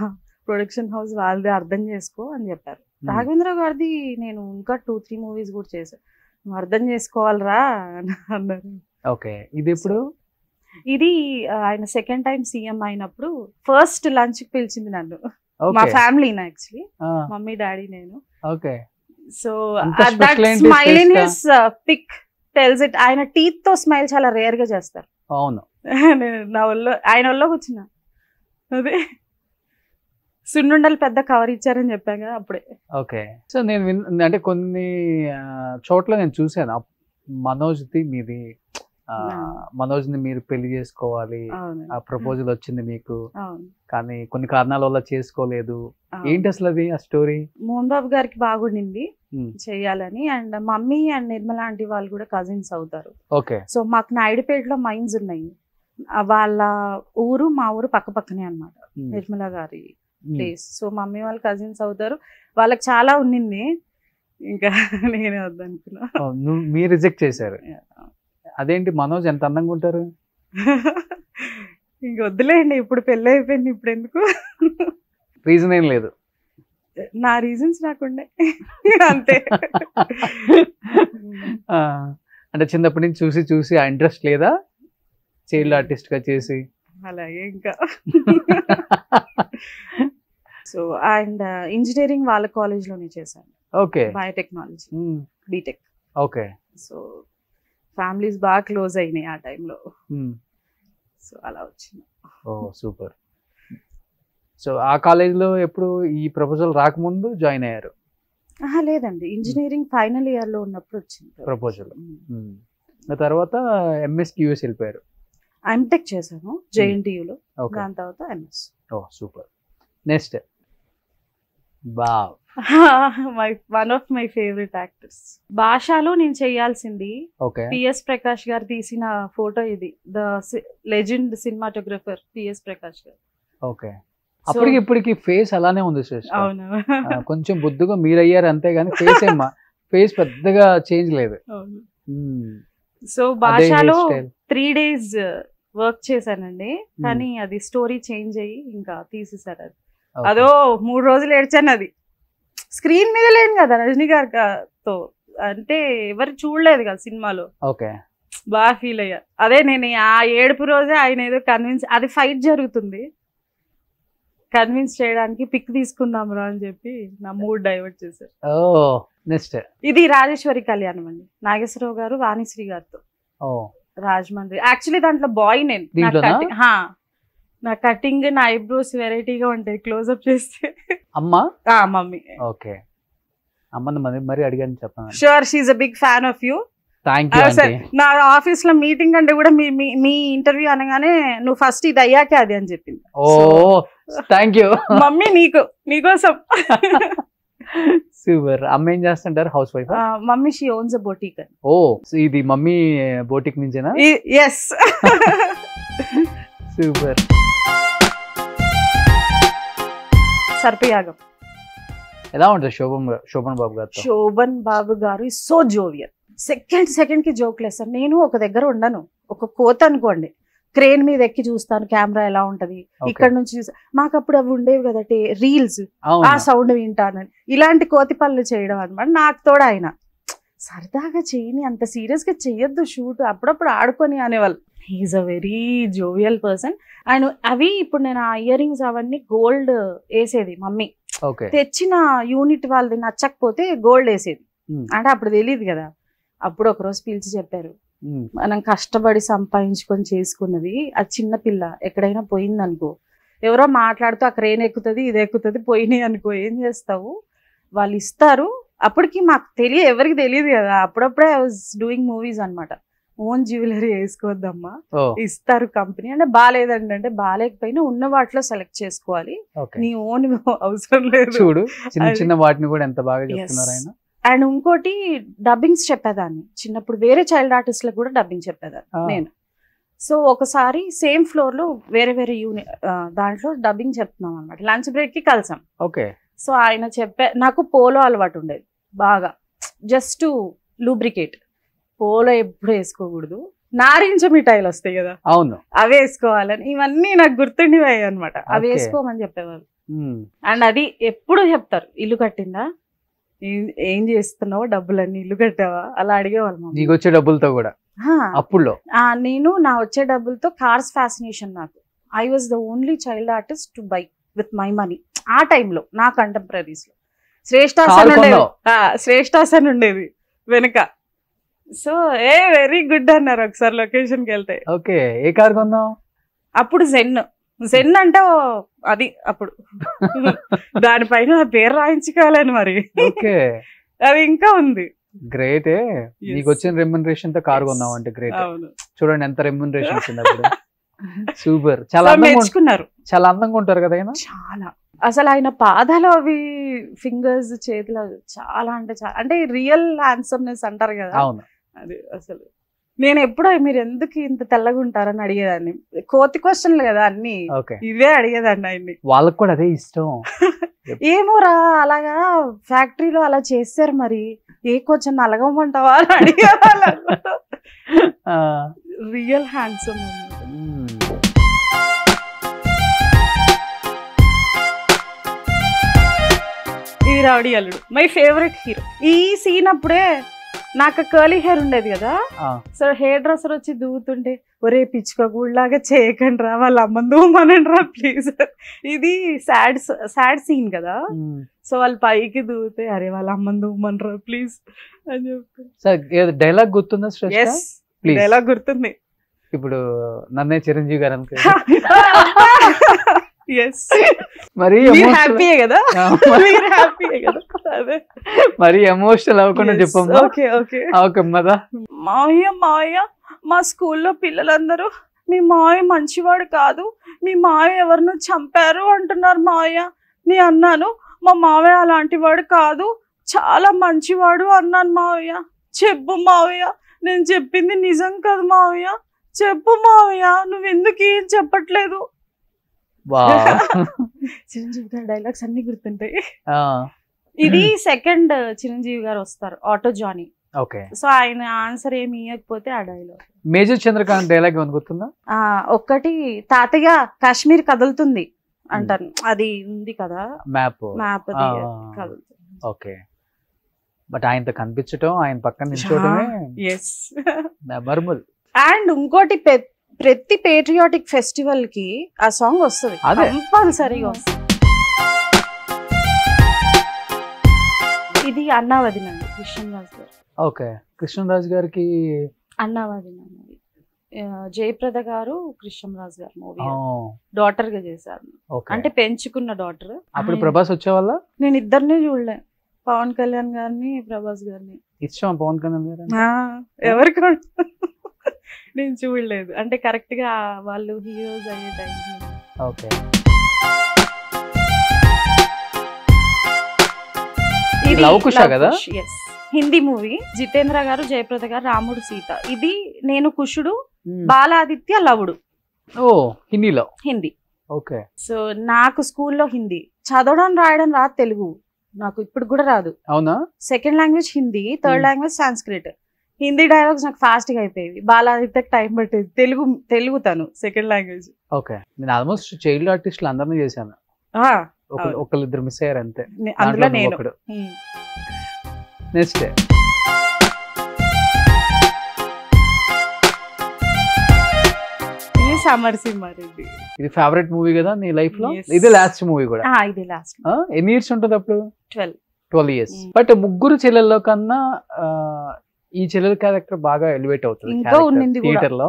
ప్రొడక్షన్ హౌస్ వాళ్ళదే, అర్థం చేసుకో అని చెప్పారు. రాఘవేంద్రరావు గారిది నేను ఇంకా 2-3 మూవీస్ కూడా చేశాను, నువ్వు అర్థం చేసుకోవాలరా అని అన్నారు. ఓకే, ఇది ఇప్పుడు ఇది ఆయన సెకండ్ టైం సీఎం అయినప్పుడు ఫస్ట్ లంచ్ కి పిలిచింది నన్ను, మా ఫ్యామిలీ యాక్చువల్లీ, మమ్మీ డాడీ నేను. Okay, so that smile in his pic tells it. ఆయన టీత్ తో స్మైల్ చాలా రేర్ గా చేస్తారు. అవును, నేను నా ఒళ్ళో ఆయన ఒళ్ళో కూర్చున్నా, అదే సున్నుండలు పెద్ద కవర్ ఇచ్చారని చెప్పాను కదా అప్పుడే. ఓకే, సో నేను అంటే కొన్ని చోట్ల నేను చూసాను మనోజ్ది మీది, మనోజ్ ని మీరు పెళ్లి చేసుకోవాలి, ఆ ప్రపోజల్ వచ్చింది మీకు, కానీ కొన్ని కారణాల వల్ల చేసుకోలేదు, ఏంటి అసలు అది ఆ స్టోరీ? మోహన్ బాబు గారికి బాగుండింది చెయ్యాలని, and mummy and Nirmala aunty వాళ్ళు కూడా కజిన్స్ అవుతారు. ఓకే, సో మాకు నాయుడుపేటలో మైన్స్ ఉన్నాయి, వాళ్ళ ఊరు మా ఊరు పక్క పక్కనే అనమాట, నిర్మల గారి ప్లేస్. సో మమ్మీ వాళ్ళు కజిన్స్ అవుతారు, వాళ్ళకి చాలా ఉన్నింది, ఇంకా నేనే వద్దనుకున్నా. మీరు రిజెక్ట్ చేశారు? అదేంటి, మనోజ్ ఎంత అందంగా ఉంటారు. ఇంక వద్దులేండి, ఇప్పుడు పెళ్ళి అయిపోయింది, ఇప్పుడు ఎందుకు. రీజన్ ఏం లేదు, నా రీజన్స్ నాకుండే అంతే. అంటే చిన్నప్పటి నుంచి చూసి ఆ ఇంట్రెస్ట్ లేదా చైల్డ్ ఆర్టిస్ట్ గా చేసి? అలాగే ఇంకా. సో అండ్ ఇంజనీరింగ్ వాళ్ళ కాలేజ్ లోనే చేశాను. Okay, biotechnology BTech. Okay, so families బాగా క్లోజ్ అయినాయి ఆ టైంలో, సో అలా వచ్చింది. ఓ సూపర్. సో ఆ కాలేజ్లో ఎప్పుడు ఈ ప్రపోజల్ రాకముందు జాయిన్ అయ్యారు? లేదండి, ఇంజనీరింగ్ ఫైనల్ ఇయర్ లో ఉన్నప్పుడు వచ్చింది ప్రపోజల్. తర్వాత ఎంఎస్కి యూఎస్ వెళ్ళిపోయారు? ఎంటెక్ చేశాను జేఎన్టీయూలో, దాని తర్వాత MS. Oh super. Next wow. One of my favourite actors. భాషలో నేను చేయాల్సింది ఓకే. పిఎస్ ప్రకాష్ గారు తీసిన ఫోటో ఇది. The legend cinematographer PS Prakash గారు. ఓకే. అప్పటికి ఇప్పటికి ఫేస్ అలానే ఉంది శ్రేష్ఠ. అవును. కొంచెం బొద్దుగా మీరు అయ్యారు అంతే గానీ ఫేస్ పెద్దగా చేంజ్ లేదు. సో భాషలో 3 days వర్క్ చేశానండి, కానీ అది స్టోరీ చేంజ్ అయ్యి ఇంకా తీసేసారు. అది అదో 3 రోజులు ఏడ్చాను. అది స్క్రీన్ మీద లేను కదా రజనీ గారితో, అంటే ఎవరు చూడలేదు కదా సినిమాలో. ఓకే. బాగా ఫీల్ అయ్యా. అదే నేను ఆ ఏడుపు రోజే ఆయన ఏదో కన్విన్స్, అది ఫైట్ జరుగుతుంది, కన్విన్స్ చేయడానికి పిక్ తీసుకుందాం రా అని చెప్పి నా మూడ్ డైవర్ట్ చేశారు. నెక్స్ట్ ఇది రాజేశ్వరి కళ్యాణం అండి, నాగేశ్వరరావు గారు వాణిశ్రీ గారితో. రాజమండ్రి. యాక్చువల్లీ దాంట్లో బాయ్ నేను. నా కటింగ్ నా ఐబ్రోస్ వెరైటీగా ఉంటాయి క్లోజ్అప్ చేస్తే. అమ్మా మమ్మీ. ఓకే. అమ్మని మరి అడిగాను చెప్పండి. Sure, she's a big fan of you. నా ఆఫీస్ లో మీటింగ్ అంటే కూడా మీ ఇంటర్వ్యూ అనగానే నువ్వు ఫస్ట్ ఇది అయ్యాకే అది అని చెప్పింది. Oh thank you mummy. నీకోసం. సూపర్. అమ్మ ఏం చేస్తుంటారు? Housewife? Mummy she owns a boutique. Oh ఇది మమ్మీ బొటిక్ నుంచేనా? ఎస్. సూపర్. సర్పయాగం ఎలా ఉంటుంది Shoban Babu garu? Shoban Babu garu is so jovial. Second కి జోక్ లేదు సార్. నేను ఒక దగ్గర ఉండను, ఒక కోత అనుకోండి, క్రేన్ మీద ఎక్కి చూస్తాను కెమెరా ఎలా ఉంటది, ఇక్కడ నుంచి చూసా. మాకు అప్పుడు అవి ఉండేవి కదా రీల్స్, ఆ సౌండ్ వింటానని. ఇలాంటి కోతి పనులు చేయడం అనమాట. నాకు తోడు ఆయన సరదాగా చేయని, అంత సీరియస్ గా చెయ్యొద్దు షూట్, అప్పుడప్పుడు ఆడుకొని అనేవాళ్ళు. He's a very jovial person. ఆయన అవి ఇప్పుడు నేను ఆ ఇయర్ రింగ్స్ అవన్నీ గోల్డ్ వేసేది మమ్మీ. తెచ్చిన యూనిట్ వాళ్ళది నచ్చకపోతే గోల్డ్ వేసేది. అంటే అప్పుడు తెలియదు కదా. అప్పుడు ఒకరోజు పిలిచి చెప్పారు, మనం కష్టపడి సంపాదించుకొని చేసుకున్నది, అది చిన్న పిల్ల ఎక్కడైనా పోయింది అనుకో, ఎవరో మాట్లాడుతూ ఆ క్రేన్ ఎక్కుతుంది ఇది ఎక్కుతుంది, పోయినాయి అనుకో, ఏం చేస్తావు? వాళ్ళు ఇస్తారు. అప్పటికి మాకు ఎవరికి తెలియదు కదా. అప్పుడప్పుడే ఐ వాజ్ డూయింగ్ మూవీస్ అనమాట. ఓన్ జ్యువెలరీ వేసుకోవద్దమ్మా, ఇస్తారు కంపెనీ. అంటే బాగాలేదండి, అంటే బాగాలేకపోయినా ఉన్న వాటిలో సెలెక్ట్ చేసుకోవాలి, నీ ఓన్ అవసరం లేదు. చూడు చిన్న వాటిని కూడా ఎంత బాగా చెప్తున్నారు ఆయన. అండ్ ఇంకోటి డబ్బింగ్స్ చెప్పేదాన్ని చిన్నప్పుడు, వేరే చైల్డ్ ఆర్టిస్ట్లకు కూడా డబ్బింగ్ చెప్పేదాన్ని నేను. సో ఒకసారి సేమ్ ఫ్లోర్ లో వేరే యూనిట్ దాంట్లో డబ్బింగ్ చెప్తున్నాం అనమాట. లంచ్ బ్రేక్ కి కలిసాం. ఓకే. సో ఆయన నాకు పోలో అలవాటు ఉండేది బాగా, జస్ట్ లూబ్రికేట్. పోలో ఎప్పుడు వేసుకోకూడదు, నారింజ మిఠాయిలు వస్తాయి కదా, అవును, అవి వేసుకోవాలని, ఇవన్నీ నాకు గుర్తుండిపోయాయి అనమాట. అవి వేసుకోమని చెప్పేవాళ్ళు. అండ్ అది ఎప్పుడు చెప్తారు, ఇల్లు కట్టిందా, ఏం చేస్తున్నావు, డబ్బులన్నీ ఇల్లు కట్టావా, అలా అడిగేవాళ్ళు. నీకు వచ్చే డబ్బులతో కూడా అప్పుడు నేను నా వచ్చే డబ్బులతో కార్స్ ఫ్యాసినేషన్. నాకు I was the only child artist to buy with my money. ఆ టైంలో నా కంటెంపరీస్ లో శ్రేష్ఠాసన్ ఉండేది వెనక. సో వెరీ గుడ్ అన్నారు ఒకసారి లొకేషన్ కి వెళ్తే. ఓకే. ఏ కార్ కొన్నావు అప్పుడు? జెన్ అంటే అది అప్పుడు దానిపైన పేరు రాయించుకోవాలని మరి. అది ఇంకా ఉంది. గ్రేట్. నీకు వచ్చిన రెమ్యునరేషన్ తో కార్ కొన్నావు అంటే గ్రేట్. చూడండి ఎంత రెమ్యునరేషన్ వచ్చింది అప్పుడు. సూపర్. చాలా మెచ్చుకున్నారు. చాలా అందంగా ఉంటారు కదా ఆయన. చాలా అసలు ఆయన పాదాలు అవి ఫింగర్స్ చేతులు చాలా అంటే చాలా, అంటే రియల్ హ్యాండ్సమ్నెస్ అంటారు కదా, అది అసలు. నేను ఎప్పుడో మీరు ఎందుకు ఇంత తెల్లగా ఉంటారని అడిగేదాన్ని. కోతి క్వశ్చన్లు కదా అన్ని, ఇవే అడిగేదాన్ని ఆయన్ని. వాళ్ళకి కూడా అదే ఇష్టం. ఏమోరా అలాగా ఫ్యాక్టరీలో అలా చేస్తారు, మరి ఏ కొంచెం నలగమంటావా అని అడిగేవాళ్ళు. Real handsome. ఇది రౌడీ అల్లుడు, మై ఫేవరెట్ హీరో. ఈ సీన్ అప్పుడే నాకు కర్లీ హెయిర్ ఉండేది కదా, సో హెయిర్ డ్రెస్సర్ వచ్చి దూవుతుంటే, ఒరే పిచ్చుక గుళ్ళలాగా చేయకండి రా, వాళ్ళ అమ్మని దూమనండి రా ప్లీజ్. ఇది సాడ్ సీన్ కదా, సో వాళ్ళు పైకి దూతే, అరే వాళ్ళ అమ్మని దూమనరా ప్లీజ్ అని చెప్పి. డైలాగ్ గుర్తుందా? డైలాగ్ గుర్తుంది. ఇప్పుడు నన్నే చిరంజీవి గారు అనుకో. మరి హ్యాపీయే కదా, మరి ఎమోషనల్ అవ్వకుండా చెప్పమ్మా. మావయ్య మా స్కూల్లో పిల్లలందరూ మీ మావయ్య మంచివాడు కాదు, మీ మావయ్య ఎవరినో చంపారు అంటున్నారు మావయ్య. నీ అన్నాను మా మావయ్య అలాంటి వాడు కాదు, చాలా మంచివాడు అన్నాను. మావయ్య చెప్పు మావయ్య, నేను చెప్పింది నిజం కదా మావయ్య, చెప్పు మావయ్య, నువ్వెందుకు ఏం చెప్పట్లేదు. చిరంజీవి గారి డైలాగ్స్ అన్ని గుర్తుంటాయి. ఇది సెకండ్ చిరంజీవి గారు వస్తారు, ఆటో జానీ. సో ఆయన ఆన్సర్ ఏమి ఇవ్వకపోతే ఆ డైలాగ్. మేజర్ చంద్రకాంత్ డైలాగ్ ఏమైనా గుర్తుందా? ఒక్కటి, తాతయ్య కాశ్మీర్ కదులుతుంది అంటాను, అది ఉంది కదా మ్యాప్ కదులుతుంది. ఓకే, బట్ ఆయనతో కనిపించటం, ఆయన పక్కన నిల్చోవడమే మెమరబుల్. అండ్ ఇంకోటి, ప్రతి పేట్రియాటిక్ ఫెస్టివల్ కి ఆ సాంగ్ వస్తుంది కంపల్సరీగా వస్తుంది. ఇది అన్నావదినండి కృష్ణరాజు గారు. ఓకే, కృష్ణరాజు గారికి అన్నావదినండి. జయప్రద గారు కృష్ణరాజు గారు మూవీ డాటర్ గా చేశారు, అంటే పెంచుకున్న డాటర్. అప్పుడు ప్రభాస్ వచ్చేవాళ్ళ? నేను ఇద్దరిని చూడలే, పవన్ కళ్యాణ్ గారిని ప్రభాస్ గారిని. ఇష్టం పవన్ కళ్యాణ్ గారు? ఎవరికి నేను చూడలేదు, అంటే కరెక్ట్ గా వాళ్ళు హీరోస్ అయ్యే టైం. ఓకే, లవ్ కుష్ కదా? హిందీ మూవీ, జితేంద్ర గారు, జయప్రద గారు, రాముడు సీత. ఇది నేను కుషుడు, బాలాదిత్య లవుడు. ఓ, హిందీలో? హిందీ. ఓకే. సో నాకు స్కూల్లో హిందీ చదవడం రాయడం రాదు, తెలుగు నాకు ఇప్పుడు కూడా రాదు. అవునా? Second language Hindi, third language Sanskrit. Hindi dialogues నాకు ఫాస్ట్ గా అయిపోయేవి, బాలాదిత్యకి టైం పట్టేది. తెలుగు తను సెకండ్ లాంగ్వేజ్. ఓకే, నేను ఆల్మోస్ట్ చైల్డ్ ఆర్టిస్టులు అందరినీ చేశాను, ఒకళ్ళిద్దరు మిస్ అయ్యారు అంతే. అందులో నేను. నెక్స్ట్, ఇది సమరసింహారెడ్డి. ఇది ఫేవరెట్ మూవీ కదా నీ లైఫ్ లో? ఇది లాస్ట్ మూవీ కూడా? ఇది లాస్ట్. ఎన్ని ఇయర్స్ ఉంటుంది అప్పుడు? 12 ఇయర్స్. బట్ ముగ్గురు చెల్లెల్లో కన్నా ఈ చెల్లెల క్యారెక్టర్ బాగా ఎలివేట్ అవుతుంది థియేటర్ లో.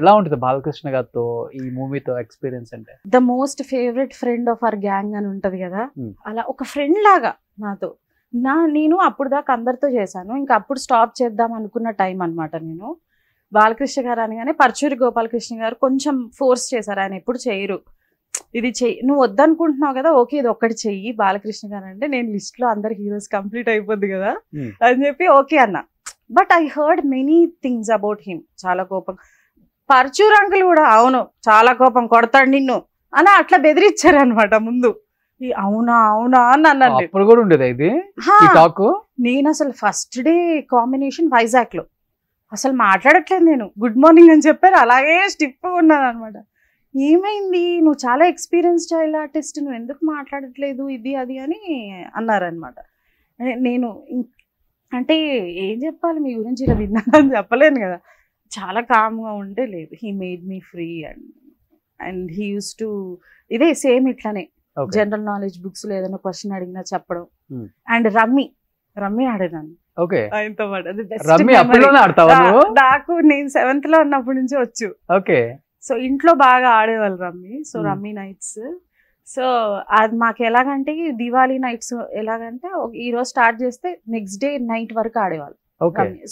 ఎలా ఉంటుంది బాలకృష్ణ గారితో ఈ మూవీతో ఎక్స్పీరియన్స్? అంటే the most favourite friend of our gang అని ఉంటది కదా, అలా ఒక ఫ్రెండ్ లాగా నాతో. నేను అప్పుడు దాకా అందరితో చేశాను, ఇంకా అప్పుడు స్టాప్ చేద్దాం అనుకున్న టైం అనమాట. నేను బాలకృష్ణ గారు అనగానే పర్చూరి గోపాలకృష్ణ గారు కొంచెం ఫోర్స్ చేశారు, ఆయన ఎప్పుడు చేయరు. ఇది చెయ్యి, నువ్వు వద్దనుకుంటున్నావు కదా, ఓకే ఇది ఒక్కటి చెయ్యి బాలకృష్ణ గారు అంటే, నేను లిస్ట్ లో అందరు హీరోస్ కంప్లీట్ అయిపోద్ది కదా అని చెప్పి ఓకే అన్నా. But I heard many things about him. చాలా కోపం, పర్చూర్ అంకుల్ కూడా అవును చాలా కోపం, కొడతాడు నిన్ను అని అట్లా బెదిరించారు అనమాట ముందు. అవునా అవునా అని అన్నాను. నేను అసలు ఫస్ట్ డే కాంబినేషన్ వైజాగ్ లో అసలు మాట్లాడట్లేదు, నేను గుడ్ మార్నింగ్ అని చెప్పారు, అలాగే స్టిఫ్ ఉన్నాను అనమాట. ఏమైంది, నువ్వు చాలా ఎక్స్పీరియన్స్ చైల్డ్ ఆర్టిస్ట్, నువ్వు ఎందుకు మాట్లాడట్లేదు ఇది అది అని అన్నారనమాట. నేను అంటే ఏం చెప్పాలి మీ గురించి, ఇలా విన్నానని చెప్పలేను కదా. చాలా కామ్గా ఉంటే లేదు, he made me free and he use to ఇదే సేమ్ ఇట్లానే జనరల్ నాలెడ్జ్ బుక్స్ లో ఏదైనా క్వశ్చన్ అడిగినా చెప్పడం. అండ్ రమ్మీ ఆడేదాన్ని ఆయనతో పాటు. నాకు నేను 7th లో ఉన్నప్పటి నుంచి వచ్చు. సో ఇంట్లో బాగా ఆడేవాళ్ళు rummy. So rummy nights, so అది మాకు ఎలాగంటే దివాళీ నైట్స్ ఎలాగంటే ఈ రోజు స్టార్ట్ చేస్తే నెక్స్ట్ డే నైట్ వరకు ఆడేవాళ్ళు.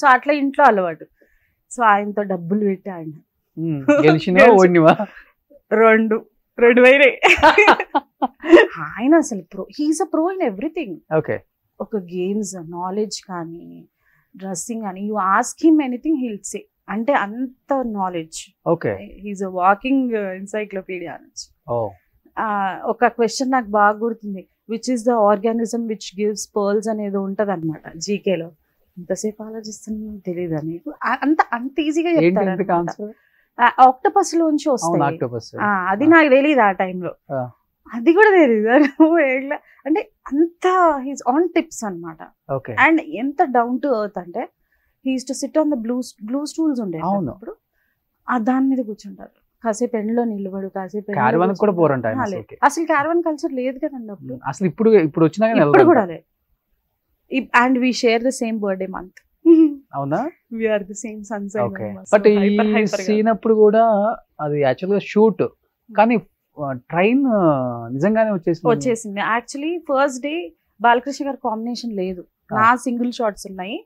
సో అట్లా ఇంట్లో అలవాటు. సో ఆయనతో డబ్బులు పెట్టి ఆయన 2 వైరే. ఆయన అసలు he's a pro in everything. ఒక గేమ్స్ నాలెడ్జ్ కానీ డ్రెస్సింగ్ కానీ, you ask him anything he'll say, అంటే అంత knowledge. He's a walking encyclopedia అనొచ్చు. ఒక క్వశ్చన్ నాకు బాగా గుర్తుంది, which is the organism which gives pearls అనేది ఉంటది అనమాట జీకేలో. ఇంతసేపు ఆలోచిస్తున్నా తెలీదా నీకు? అంత ఈజీగా చెప్తారు. ఆక్టోపస్ లోంచి వస్తాయి, అది నాకు తెలియదు ఆ టైంలో, అది కూడా తెలియదు. అంటే అంత హీస్ ఆన్ టిప్స్ అనమాట. అండ్ ఎంత డౌన్ టు ఎర్త్ అంటే, he use to SIT on the blue stools ఉండే అప్పుడు, దాని మీద కూర్చుంటారు, కాసేపు ఎండలో నిలబడు, కాసేపు అసలు క్యారవాన్ కల్చర్ లేదు కదండి అప్పుడు. అసలు ఇప్పుడు కూడా లేదు. And we share the same birthday month. అవునా? We are the same sun sign. But ఈ సీన్ అప్పుడు కూడా అది యాక్చువల్ గా షూట్, కానీ ట్రైన్ నిజంగానే వచ్చేసింది. యాక్చువల్లీ ఫస్ట్ డే బాలకృష్ణ గారి కాంబినేషన్ లేదు, నా సింగిల్ షాట్స్ ఉన్నాయి.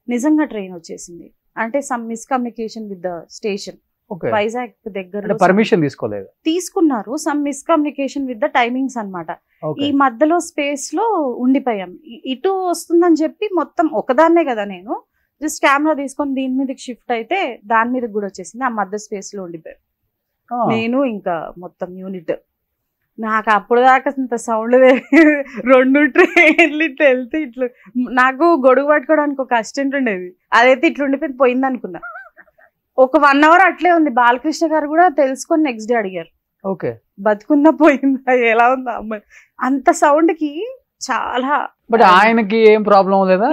నిజంగా ట్రైన్ వచ్చేసింది, అంటే some miscommunication with the station. Okay Vizag దగ్గర పర్మిషన్ తీసుకోలేదు తీసుకున్నారు. Some miscommunication with the timings అన్నమాట. ఓకే ఈ మధ్యలో స్పేస్ లో ఉండిపోయాం. ఇటు వస్తుందని చెప్పి మొత్తం ఒకదాన్నే కదా నేను జస్ట్ కెమెరా తీసుకొని దీని మీదకి షిఫ్ట్ అయితే దాని మీదకి కూడా వచ్చేసింది. ఆ మధ్య స్పేస్ లో ఉండిపోయాం నేను ఇంకా మొత్తం యూనిట్. నాకు అప్పుడు దాకా ఇంత సౌండ్ 2 ట్రైన్లు ఇట్లా వెళ్తే ఇట్లా నాకు గొడుగు పట్టుకోవడానికి ఒక అసిస్టెంట్ ఉండేది. అదైతే ఇట్లా ఉండిపోయింది పోయింది అనుకున్నా. ఒక 1 hour అట్లే ఉంది. బాలకృష్ణ గారు కూడా తెలుసుకొని నెక్స్ట్ డే అడిగారు ఓకే బతుకుందా పోయిందా ఎలా ఉందా అమ్మాయి. అంత సౌండ్ కి చాలా. బట్ ఆయనకి ఏం ప్రాబ్లం లేదా?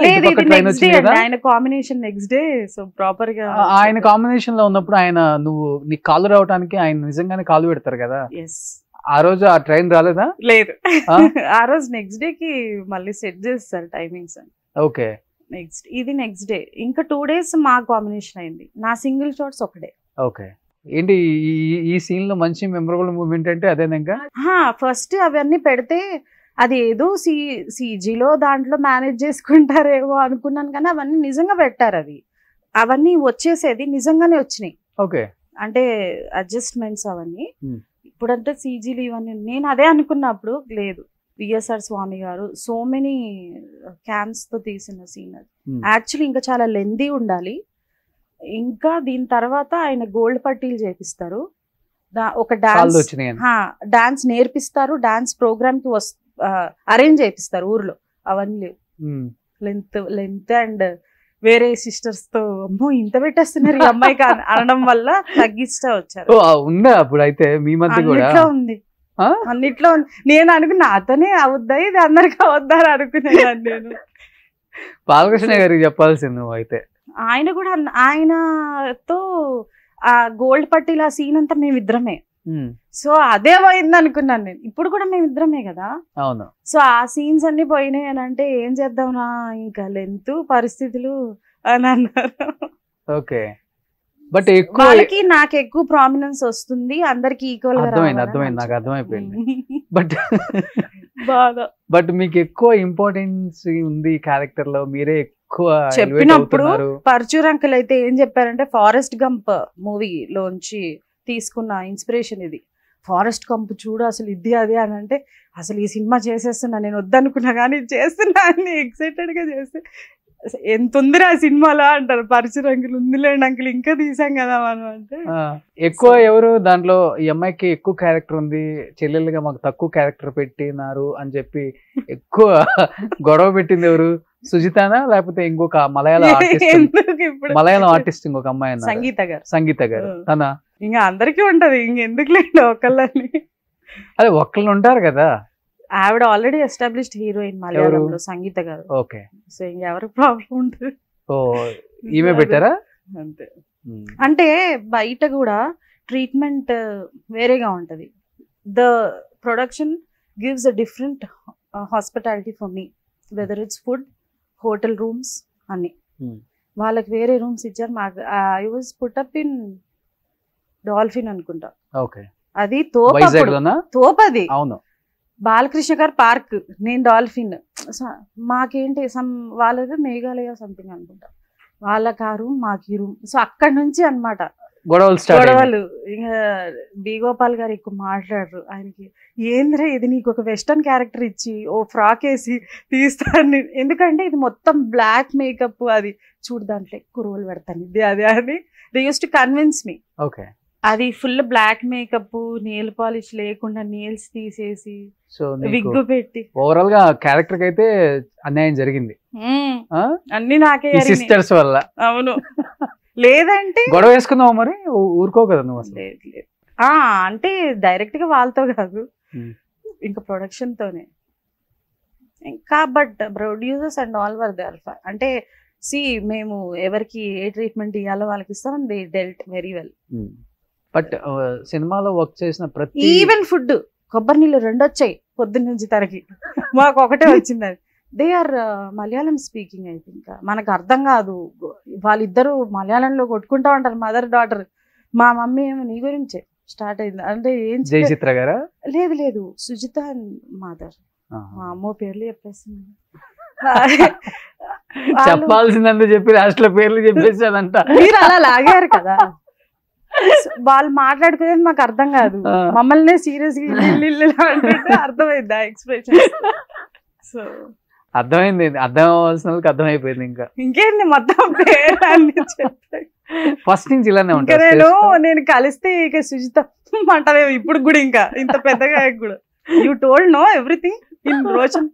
ఆయన combination next day so proper గా ఆయన కాంబినేషన్ లో ఉన్నప్పుడు ఆయన నీ కాలు రావడానికి ఆయన నిజంగానే కాలు పెడతారు కదా. ఆ రోజు ఆ ట్రైన్ రాలేదా? లేదు ఆ రోజు నెక్స్ట్ డే కి మళ్ళీ సెట్ చేస్తారు టైమింగ్స్ అని. ఓకే ఇది నెక్స్ట్ డే ఇంకా 2 days మా కాంబినేషన్ అయింది. నా సింగిల్ షాట్స్ ఒకటే. ఓకే ఏంటి ఈ సీన్ లో మంచి మెమరబుల్ మూమెంట్ అంటే అదేనా? ఇంకా ఫస్ట్ అవన్నీ పెడితే అది ఏదో CGలో దాంట్లో మేనేజ్ చేసుకుంటారేమో అనుకున్నాను కానీ అవన్నీ నిజంగా పెట్టారు. అవన్నీ వచ్చేసేది నిజంగానే వచ్చినాయి. ఓకే అంటే అడ్జస్ట్మెంట్స్ అవన్నీ ఇప్పుడంటే CGలు ఇవన్నీ నేను అదే అనుకున్నప్పుడు లేదు. విఎస్ఆర్ స్వామి గారు సో మెనీ క్యామ్స్ తో తీసిన సీన్ అది. యాక్చువల్లీ ఇంకా చాలా లెందీ ఉండాలి. ఇంకా దీని తర్వాత ఆయన గోల్డ్ పట్టీలు చేపిస్తారు. ఒక డాన్స్ నేర్పిస్తారు. డాన్స్ ప్రోగ్రామ్ కి అరేంజ్ చేపిస్తారు ఊర్లో. అవన్నీ లెంత్ అండ్ వేరే సిస్టర్స్ తో అమ్మో ఇంత పెట్టేస్తున్నారు ఈ అమ్మాయికి అనడం వల్ల తగ్గిస్తా వచ్చారు. ఉందా అప్పుడు అయితే మీ మధ్య కూడా ఉంది అన్నిట్లో ఉంది. నేను అనుకున్నా అతనే అవుద్దా ఇది అందరికి అవద్దా అని అనుకునేదాన్ని నేను. బాలకృష్ణ గారికి చెప్పాల్సింది నువ్వు అయితే. ఆయన కూడా ఆయనతో ఆ గోల్డ్ పట్టీల సీన్ అంతా మేమిద్దరమే. సో అదే పోయింది అనుకున్నాను నేను. ఇప్పుడు కూడా మేమిద్దరమే కదా. అవును. సో ఆ సీన్స్ అన్ని పోయినాయి అని అంటే ఏం చేద్దాంనా ఇంకా లెంత్ పరిస్థితులు అని అన్నారు. ఓకే బట్ వాళ్ళకి నాకు ఎక్కువ ప్రామినెన్స్ వస్తుంది అందరికి ఈక్వల్ గా. అర్థమైంది నాకు అర్థమైపోయింది. బట్ మీకు ఎక్కువ ఇంపార్టెన్స్ ఉంది క్యారెక్టర్ లో. మీరే ఎక్కువ చెప్పినప్పుడు పర్చూర్ అంకుల్ అయితే ఏం చెప్పారంటే ఫారెస్ట్ గంప్ మూవీలోంచి తీసుకున్న ఇన్స్పిరేషన్ ఇది. ఫారెస్ట్ గంప్ చూడు అసలు ఇది అదే అని అంటే అసలు ఈ సినిమా చేసేస్తున్నా నేను వద్దనుకున్నా కానీ చేస్తున్నా అని ఎక్సైటెడ్ గా చేస్తే ఎంత ఉందిరా ఆ సినిమాలో అంటారు. పరచూర్ అంకుల్ ఉందిలేండి అంకుల్ ఇంకా తీసాం కదా మనం అంటే. ఎక్కువ ఎవరు దాంట్లో ఈ అమ్మాయికి ఎక్కువ క్యారెక్టర్ ఉంది చెల్లెలుగా మాకు తక్కువ క్యారెక్టర్ పెట్టినారు అని చెప్పి ఎక్కువ గొడవ పెట్టింది ఎవరు? సుజితానా లేకపోతే ఇంకొక మలయాళం ఆర్టిస్ట్ ఇంకొక అమ్మాయి సంగీత గారు తన ఇంకా అందరికీ ఉంటది ఇంకెందుకు లేండి ఒకళ్ళని. అదే ఒక్కళ్ళు ఉంటారు కదా. ఆవిడ ఆల్రెడీ ఎస్టాబ్లిష్డ్ హీరోయిన్ మలయాళంలో సంగీత గారు. ఓకే సో ఇంకెవరికి ప్రాబ్లం ఉంటుంది. ఈమె పెట్టారా? అంతే. అంటే బయట కూడా ట్రీట్మెంట్ వేరేగా ఉంటది. The production gives a different hospitality for me whether it's food hotel rooms అన్ని వాళ్ళకి వేరే రూమ్స్ ఇచ్చారు. మాకు I was put up in dolphin అనుకుంటా. ఓకే అది తోపది. అవును బాలకృష్ణ గారు పార్క్ నేను డాల్ఫిన్. మాకేంటి వాళ్ళది మేఘాలయ సంథింగ్ అనుకుంటా. వాళ్ళకి ఆ రూమ్ మాకు ఈ రూమ్. సో అక్కడ నుంచి అన్నమాట గొడవలు. ఇంకా బి గోపాల్ గారు ఎక్కువ మాట్లాడరు. ఆయనకి ఏంద్రే ఇది నీకు ఒక వెస్టర్న్ క్యారెక్టర్ ఇచ్చి ఓ ఫ్రాక్ వేసి తీస్తాను ఎందుకంటే ఇది మొత్తం బ్లాక్ మేకప్ అది చూడు దాంట్లో ఎక్కువ రోల్ పెడతాను ఇది అదే అని they use to convince me. Okay అది full black makeup nail polish లేకుండా నెయిల్స్ తీసేసి విగ్ పెట్టి ఓవరాల్ గా క్యారెక్టర్ కి అయితే అన్యాయం జరిగింది. అన్ని నాకే సిస్టర్స్ వల్ల. అవును లేదంటే గొడవ వేసుకుందావు మరి ఊరుకో కదా నువ్వు అసలు. అంటే డైరెక్ట్ గా వాళ్ళతో కాదు ఇంకా ప్రొడక్షన్ తోనే ఇంకా. But producers and all were there అంటే మేము ఎవరికి ఏ ట్రీట్మెంట్ ఇవ్వాలో వాళ్ళకి ఇస్తాం. They dealt very well. But సినిమాలో వర్క్ చేసిన ప్రతి ఈవెన్ ఫుడ్ కొబ్బరి నీళ్ళు 2 వచ్చాయి పొద్దున్న నుంచి తనకి మాకు ఒకటే వచ్చింది. అది దే ఆర్ మలయాళం స్పీకింగ్. అయితే ఇంకా మనకు అర్థం కాదు. వాళ్ళిద్దరు మలయాళంలో కొట్టుకుంటా ఉంటారు మదర్ డాటర్. మా మమ్మీ ఏమో నీ గురించే స్టార్ట్ అయింది అంటే ఏం జయచిత్ర గారా? లేదు సుజిత అండ్ మదర్. మా అమ్మో పేర్లు చెప్పేసింది. చెప్పాల్సిందంటే చెప్పి లాస్ట్ లో పేర్లు చెప్పేసాదంట. మీరు అలా లాగారు కదా. వాళ్ళు మాట్లాడుకునేది మాకు అర్థం కాదు, మమ్మల్ని సీరియస్ గా అంటే అర్థమైంది ఆ ఎక్స్ప్రెషన్. సో అర్థమైంది, అర్థం అవ్వాల్సిన వాళ్ళకి అర్థమైపోయింది. ఇంకా ఇంకేంది మొత్తం ఫస్ట్ నుంచి ఇలానే ఇంకా ఉంటారు. నేను కలిస్తే ఇక సుజిత అంటారేమో ఇప్పుడు కూడా, ఇంకా ఇంత పెద్దగా కూడా you told know everything in Roshan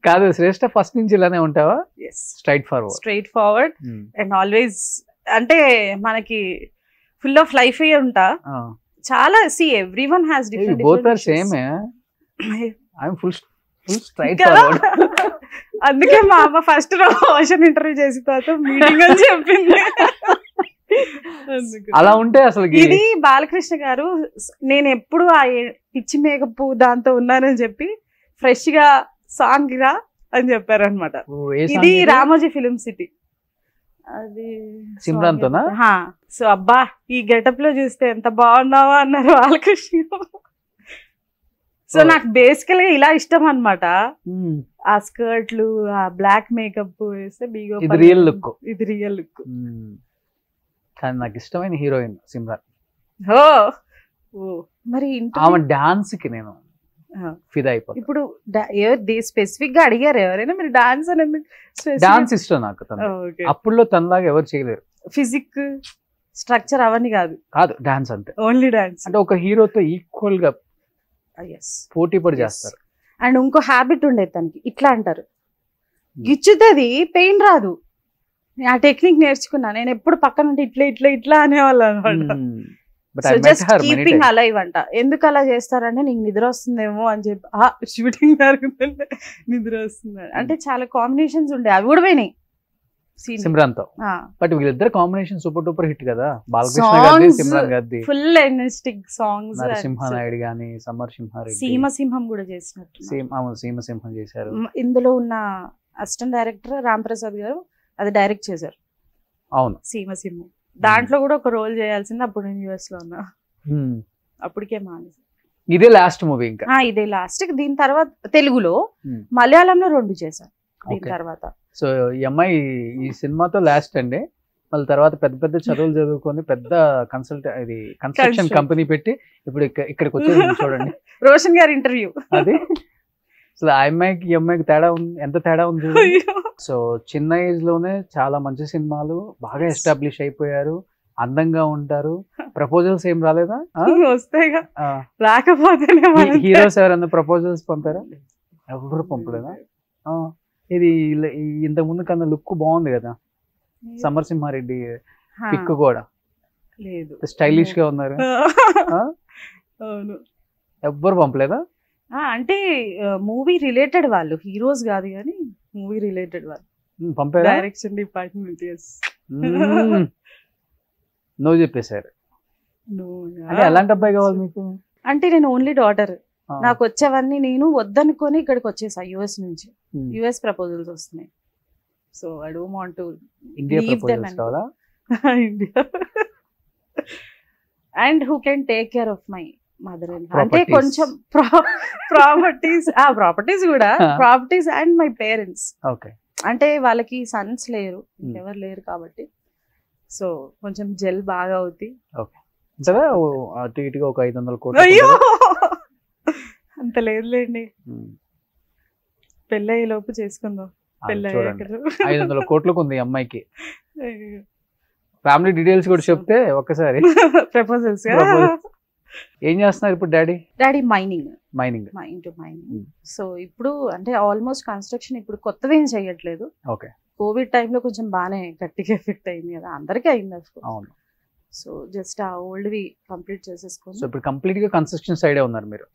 కాదు శ్రేష్ఠ, ఫస్ట్ నుంచి ఇలానే ఉంటావా? స్ట్రైట్ ఫార్వర్డ్ అండ్ ఆల్వేస్ అంటే మనకి ఫుల్ ఆఫ్ లైఫ్ అయ్యే ఉంటా చాలా. See every one has different both are same. I am full straightforward మా అమ్మ ఫస్ట్ రోషన్ ఇంటర్వ్యూ చేసిన తర్వాత మీటింగ్ అని చెప్పింది. అలా ఉంటే అసలు ఇది బాలకృష్ణ గారు, నేను ఎప్పుడు ఆ పిచ్చి మేకప్ దాంతో ఉన్నానని చెప్పి ఫ్రెష్ గా సాంగ్ రా అని చెప్పారు అనమాట. ఇది రామోజీ ఫిలిం సిటీ, అది సిమ్రాన్ తోనా? సో అబ్బా ఈ గెటప్ లో చూస్తే ఎంత బాగున్నావా అన్నారు బాలకృష్ణ. సో నాకు బేసికల్ గా ఇలా ఇష్టం అనమాట, ఆ స్కర్ట్లు ఆ బ్లాక్ మేకప్ వేస్తే బీగో. ఇది రియల్ లుక్, ఇది రియల్ లుక్. కానీ నాకు ఇష్టమైన హీరోయిన్ సిమ్రాన్. మరి ఆమె డాన్స్ కి నేను ఫిదా అయిపోతా. ఇప్పుడు స్పెసిఫిక్ గా అడిగారు ఎవరైనా మీరు డాన్స్ అని? డాన్స్ ఇష్టం నాకు. అప్పుడులో తనలాగా ఎవరు చేయలేరు. ఫిజిక్ స్ట్రక్చర్ అవన్నీ కాదు, డాన్స్ అంతే, ఓన్లీ డాన్స్. అంటే ఒక హీరోతో ఈక్వల్ గా పోటీ పడి చేస్తారు. అండ్ ఇంకో హ్యాబిట్ ఉండేది తనకి, ఇట్లా అంటారు గిచ్చుతుంది పెయిన్ రాదు, ఆ టెక్నిక్ నేర్చుకున్నా నేను. ఎప్పుడు పక్కన ఉంటే ఇట్లా ఇట్లా ఇట్లా అనేవాళ్ళు అనమాట. జస్ట్ కీపింగ్ అలైవ్ అంట. ఎందుకు అలా చేస్తారంటే నీకు నిద్ర వస్తుందేమో అని చెప్పి షూటింగ్ జరుగుతుంటే నిద్ర వస్తుంది అంటే చాలా కాంబినేషన్స్ ఉండే, అవి కూడా పోయినాయి సిమ్రాన్ తో. బట్ వీళ్ళిద్దరు కాంబినేషన్ సూపర్ డూపర్ హిట్ కదా, బాలకృష్ణ గారి సిమ్రాన్ గారి. Full energetic songs. నరసింహనాయుడు గాని, సమర్సింహారెడ్డి, సీమసింహం కూడా చేసినట్టు. సీమసింహం చేశారు. ఇందులో ఉన్న అసిస్టెంట్ డైరెక్టర్ రామ్ ప్రసాద్ గారు అది డైరెక్ట్ చేశారు. అవును, సీమసింహం. దాంట్లో కూడా ఒక రోల్ చేయాల్సింది. అప్పుడు నేను యుఎస్ లో ఉన్నా, అప్పటికే మానేసి. ఇదే లాస్ట్ మూవీ ఇంకా? ఇదే లాస్ట్. దీని తర్వాత తెలుగులో మలయాళంలో 2 చేశాను దీని తర్వాత. సో ఈ అమ్మాయి ఈ సినిమాతో లాస్ట్ అండి. మళ్ళీ తర్వాత పెద్ద పెద్ద చదువులు చదువుకొని పెద్ద కన్స్ట్రక్షన్ కంపెనీ పెట్టి ఇప్పుడు ఇక్కడికి వచ్చేసి చూడండి. రోషన్ గారి ఇంటర్వ్యూ అది. అసలు ఆ అమ్మాయికి ఈ అమ్మాయికి తేడా ఉంది, ఎంత తేడా ఉంది. సో చిన్న ఏజ్ లోనే చాలా మంచి సినిమాలు, బాగా ఎస్టాబ్లిష్ అయిపోయారు, అందంగా ఉంటారు. ప్రపోజల్స్ ఏం రాలేదా? వస్తాయిగా, రాకపోతే హీరోస్ ఎవరన్నా ప్రపోజల్స్ పంపారా? ఎవరు పంపలేదా? ఇది ఇంతకు ముందు కన్నా లుక్ బాగుంది కదా సమర్సింహారెడ్డి పిక్ కూడా, లేదు స్టైలిష్ గా ఉన్నారు. అవును, ఎవ్వరు పంపలేదా? అంటే మూవీ రిలేటెడ్ వాళ్ళు, హీరోస్ కాదు కానీ మూవీ రిలేటెడ్ వాళ్ళు పంపారు. డైరెక్షన్ డిపార్ట్మెంట్ నువ్వు చెప్పేశారు. అంటే ఎలాంటి అబ్బాయి కావాలి మీకు? అంటే నేను ఓన్లీ డాటర్, నాకు వచ్చేవన్నీ నేను వద్దనుకొని ఇక్కడికి వచ్చేసా యుఎస్ నుంచి. యుఎస్ ప్రపోజల్స్ వస్తున్నాయి. So I don't want to leave them India and who can take care of my mother in law. అంటే కొంచెం ప్రాపర్టీస్ కూడా, ప్రాపర్టీస్ అండ్ మై పేరెంట్స్. అంటే వాళ్ళకి సన్స్ లేరు, ఎవరు లేరు కాబట్టి సో కొంచెం జెల్ బాగా అవుతాయి. అటు ఇటుగా ఒక 500 కోట్లు. అయ్యో అంత లేదులేండి, పెళ్ళయ్యే లోపు చేసుకుందాం. 500 కోట్లకు ఉంది అమ్మాయికి. ఫ్యామిలీ డీటెయిల్స్ కూడా చెప్తే ఒక్కసారి. ప్రపోజల్స్. ఏం చేస్తున్నారు ఇప్పుడు డాడీ? మైనింగ్. సో ఇప్పుడు అంటే ఆల్మోస్ట్ కన్స్ట్రక్షన్ ఇప్పుడు కొత్తది ఏం చేయట్లేదు. కోవిడ్ టైంలో కొంచెం బాగానే గట్టిగా ఎఫెక్ట్ అయింది కదా, అందరికీ అయింది. అవును. సో జస్ట్ ఆ ఓల్డ్వి కంప్లీట్ చేసేసుకొని ఇప్పుడు కంప్లీట్ గా కన్స్ట్రక్షన్ సైడే ఉన్నారు మీరు?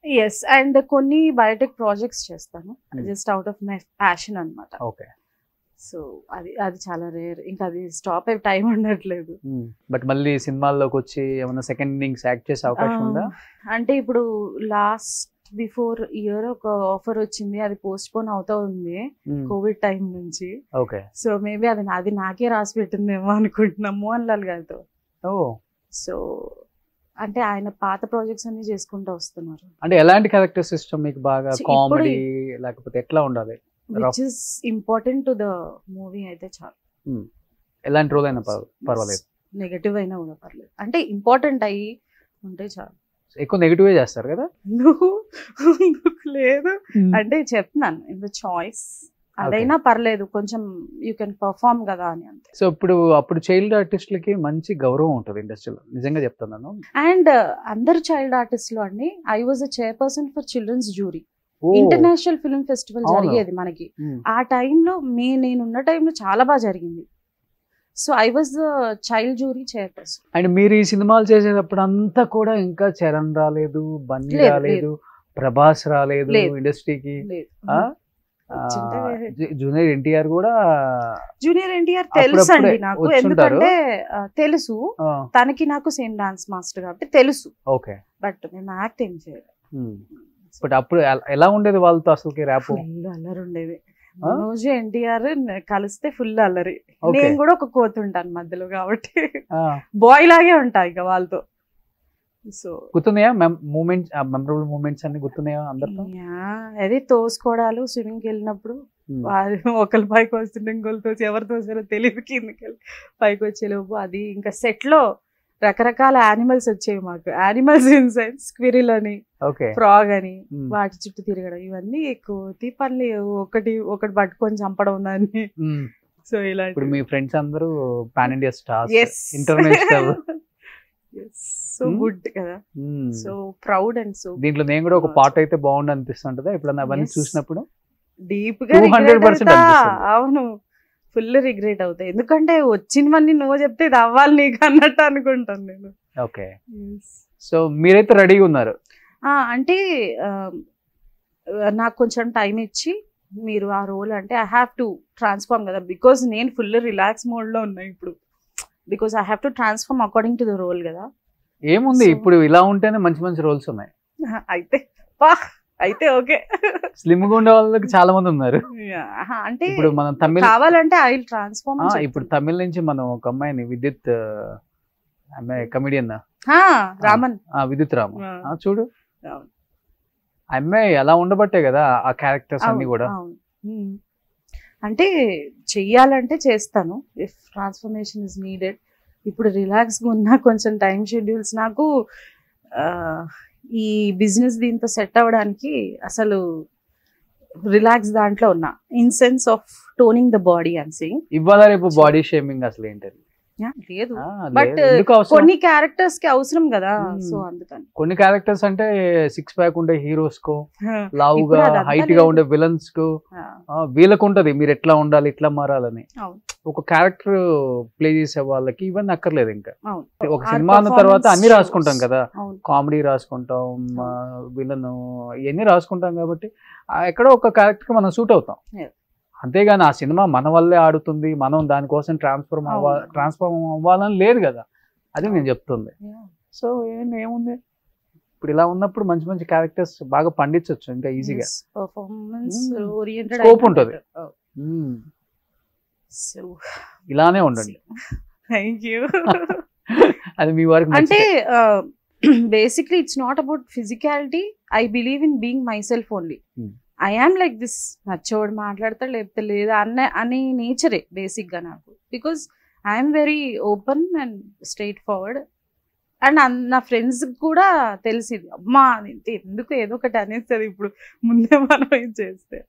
ఎస్, అండ్ కొన్ని బయోటెక్ ప్రాజెక్ట్స్ చేస్తాను just out of my passion అన్నమాట. ఓకే. సో అది చాలా రేర్, ఇంకా అది స్టాప్ అయ్యే టైం ఉండట్లేదు. బట్ మళ్ళీ సినిమాల్లోకి వచ్చి ఏమైనా సెకండ్ ఇన్నింగ్స్ యాక్ట్ చేసే అవకాశం ఉందా? అంటే ఇప్పుడు లాస్ట్ బిఫోర్ ఇయర్ ఒక ఆఫర్ వచ్చింది, అది పోస్ట్ పోన్ అవుతా ఉంది కోవిడ్ టైం నుంచి. ఓకే. సో మేబీ అది నాకే రాసి పెట్టిందేమో అనుకుంటున్నా, మోహన్ లాల్ గారితో. సో అంటే ఆయన పాత ప్రాజెక్ట్స్ అన్ని చేసుకుంటూ వస్తున్నారు. అంటే ఎలాంటి క్యారెక్టర్స్ ఇష్టం మీకు బాగా? కామెడీ లేకపోతే ఎట్లా ఉండాలి? Which is important to the movie అయితే చాలు. ఎలాంటి రోల్ అయినా పర్వాలేదు. నెగటివ్ అయినా కూడా పర్లేదు, అంటే ఇంపార్టెంట్ అయ్యి ఉంటే చాలు. ఎక్కువ నెగిటివే చేస్తారు కదా? నువ్వు లేదు అంటే చెప్తున్నాను, ఇన్ ద చాయిస్ అదైనా పర్లేదు, కొంచెం యూ కెన్ పర్ఫార్మ్ కదా అని అంతే. సో అప్పుడు చైల్డ్ ఆర్టిస్టులకి మంచి గౌరవం ఉంటుంది ఇండస్ట్రీలో, నిజంగా చెప్తున్నాను. అండ్ అందరు చైల్డ్ ఆర్టిస్ట్ లో అండి, I was a chairperson for children's jury. International film festival జరిగేది మనకి ఆ టైంలో, నేనున్న టైంలో చాలా బాగా జరిగింది. So I was the child jury chairperson. And మీరు ఈ సినిమాలు చేసేటప్పుడు అంతా కూడా ఇంకా చరణ్ రాలేదు, బన్నీ రాలేదు, ప్రభాస్ రాలేదు ఇండస్ట్రీకి, జూనియర్ ఎన్టీఆర్ కూడా. జూనియర్ ఎన్టీఆర్ తెలుసు అండి నాకు, ఎందుకంటే తెలుసు తనకి నాకు సేమ్ డాన్స్ మాస్టర్ కాబట్టి తెలుసు. ఓకే, బట్ మేము యాక్ట్ ఏం చేయలేదు. బట్ అప్పుడు ఎలా ఉండేది వాళ్ళతో అసలు ర్యాప్? ఫుల్ అల్లరి ఉండేది. మనోజ్ ఎన్టీఆర్ కలిస్తే ఫుల్ అల్లరి. నేను కూడా ఒక కోతుంటాను మధ్యలో కాబట్టి బాయ్ లాగే ఉంటా ఇక వాళ్ళతో. సో గుర్తున్నాయా మూమెంట్స్, మెమరబుల్ మూమెంట్స్ అన్ని గుర్తున్నాయా అందరితో? అది తోసుకోవడాలు, స్విమ్మింగ్కి వెళ్ళినప్పుడు ఒకరి పైకి వస్తుంటే ఇంకోళ్ళు తోసి, ఎవరు తోసారో తెలియదు, కిందకి వెళ్ళి పైకి వచ్చేలోపు అది ఇంకా సెట్ లో రకరకాల యానిమల్స్ వచ్చేవి మాకు. యానిమల్స్ ఇన్ సెన్స్ స్క్విరిల్ అని, ఫ్రాగ్ అని, వాటి చుట్టూ తిరగడం, ఇవన్నీ కోతి పనులు. ఒకటి పట్టుకొని చంపడం దాన్ని. సో ఇలా మీ ఫ్రెండ్స్ అందరూ pan India stars, international. So good కదా, సో ప్రౌడ్ అండ్ సో. దీంట్లో నేను కూడా ఒక పార్ట్ అయితే బాగుంది అనిపిస్తుంటదా ఎప్పుడన్నా అవన్నీ చూసినప్పుడు? డీప్ గా 200% అవును, ఫుల్ రిగ్రెట్ అవుతాయి. ఎందుకంటే వచ్చినవన్నీ నువ్వు చెప్తే ఇది అవ్వాలి నీకు అన్నట్టు అనుకుంటాను నేను. ఓకే, సో మీరైతే రెడీగా ఉన్నారు? అంటే నాకు కొంచెం టైం ఇచ్చి మీరు ఆ రోల్ అంటే ఐ హ్యావ్ టు ట్రాన్స్ఫార్మ్ కదా, బికాస్ నేను ఫుల్ రిలాక్స్ మోడ్ లో ఉన్నా ఇప్పుడు, because I have to transform according to the role కదా. ఏముంది ఇప్పుడు ఇలా ఉంటేనే మంచి మంచి రోల్స్ ఉన్నాయి. అయితే ఓకే, స్లిమ్ గా ఉండే వాళ్ళకి చాలా మంది ఉన్నారు. అంటే ఇప్పుడు మనం తమిళ కావాలంటే ఐ విల్ ట్రాన్స్ఫార్మ్. ఇప్పుడు తమిళ నుంచి మనం ఒక అమ్మాయిని విద్యుత్, అమ్మాయి కమెడియన్ రామన్, విద్యుత్ రామన్ చూడు, అమ్మాయి ఎలా ఉండబట్టే కదా ఆ క్యారెక్టర్స్ అన్ని కూడా. అంటే చెయ్యాలంటే చేస్తాను, ఇఫ్ ట్రాన్స్ఫర్మేషన్ ఇస్ నీడెడ్. ఇప్పుడు రిలాక్స్గా ఉన్నా, కొంచెం టైం షెడ్యూల్స్ నాకు ఈ బిజినెస్ దీంతో సెట్ అవ్వడానికి అసలు రిలాక్స్ దాంట్లో ఉన్నా, in sense of toning the body and Singh. ఇవాళ రేపు బాడీ షేమింగ్ అసలు ఏంటది? లేదు, బట్ కొన్ని క్యారెక్టర్స్ కి అవసరం కదా, సో అందుకని. కొన్ని క్యారెక్టర్స్ అంటే 6 ప్యాక్ ఉండే హీరోస్ కో, లావుగా హైట్ గా ఉండే విలన్స్ కు, వీళ్ళకు ఉంటది మీరు ఎట్లా ఉండాలి, ఇట్లా మారాలని. ఒక క్యారెక్టర్ ప్లే చేసే వాళ్ళకి ఇవన్నీ అక్కర్లేదు. ఇంకా ఒక సినిమా అన్న తర్వాత అన్ని రాసుకుంటాం కదా, కామెడీ రాసుకుంటాం, విలన్ ఇవన్నీ రాసుకుంటాం కాబట్టి ఎక్కడో ఒక క్యారెక్టర్ కి మనం సూట్ అవుతాం. అంతేగాని ఆ సినిమా మన వల్లే ఆడుతుంది, మనం దానికోసం ట్రాన్స్ఫార్మ్ అవ్వాలని లేదు కదా, అది నేను చెప్తుంది. సో ఏముంది, ఇప్పుడు ఇలా ఉన్నప్పుడు మంచి మంచి క్యారెక్టర్స్ బాగా పండించవచ్చు ఇంకా ఈజీగా, స్కోప్ ఉంటుంది. ఇలానే ఉండండి. Thank you. అది మీ వారికి అంటే basically it's not about physicality, I believe in being myself only. I am like this, నచ్చోడు మాట్లాడతాడు లేకపోతే లేదా అని నేచరే బేసిక్గా నాకు, because I'm very open and straightforward. And నా ఫ్రెండ్స్ కూడా తెలిసింది, అమ్మా ఎందుకు ఏదో ఒకటి అనేస్తుంది ఇప్పుడు ముందే మనం ఏం చేస్తే.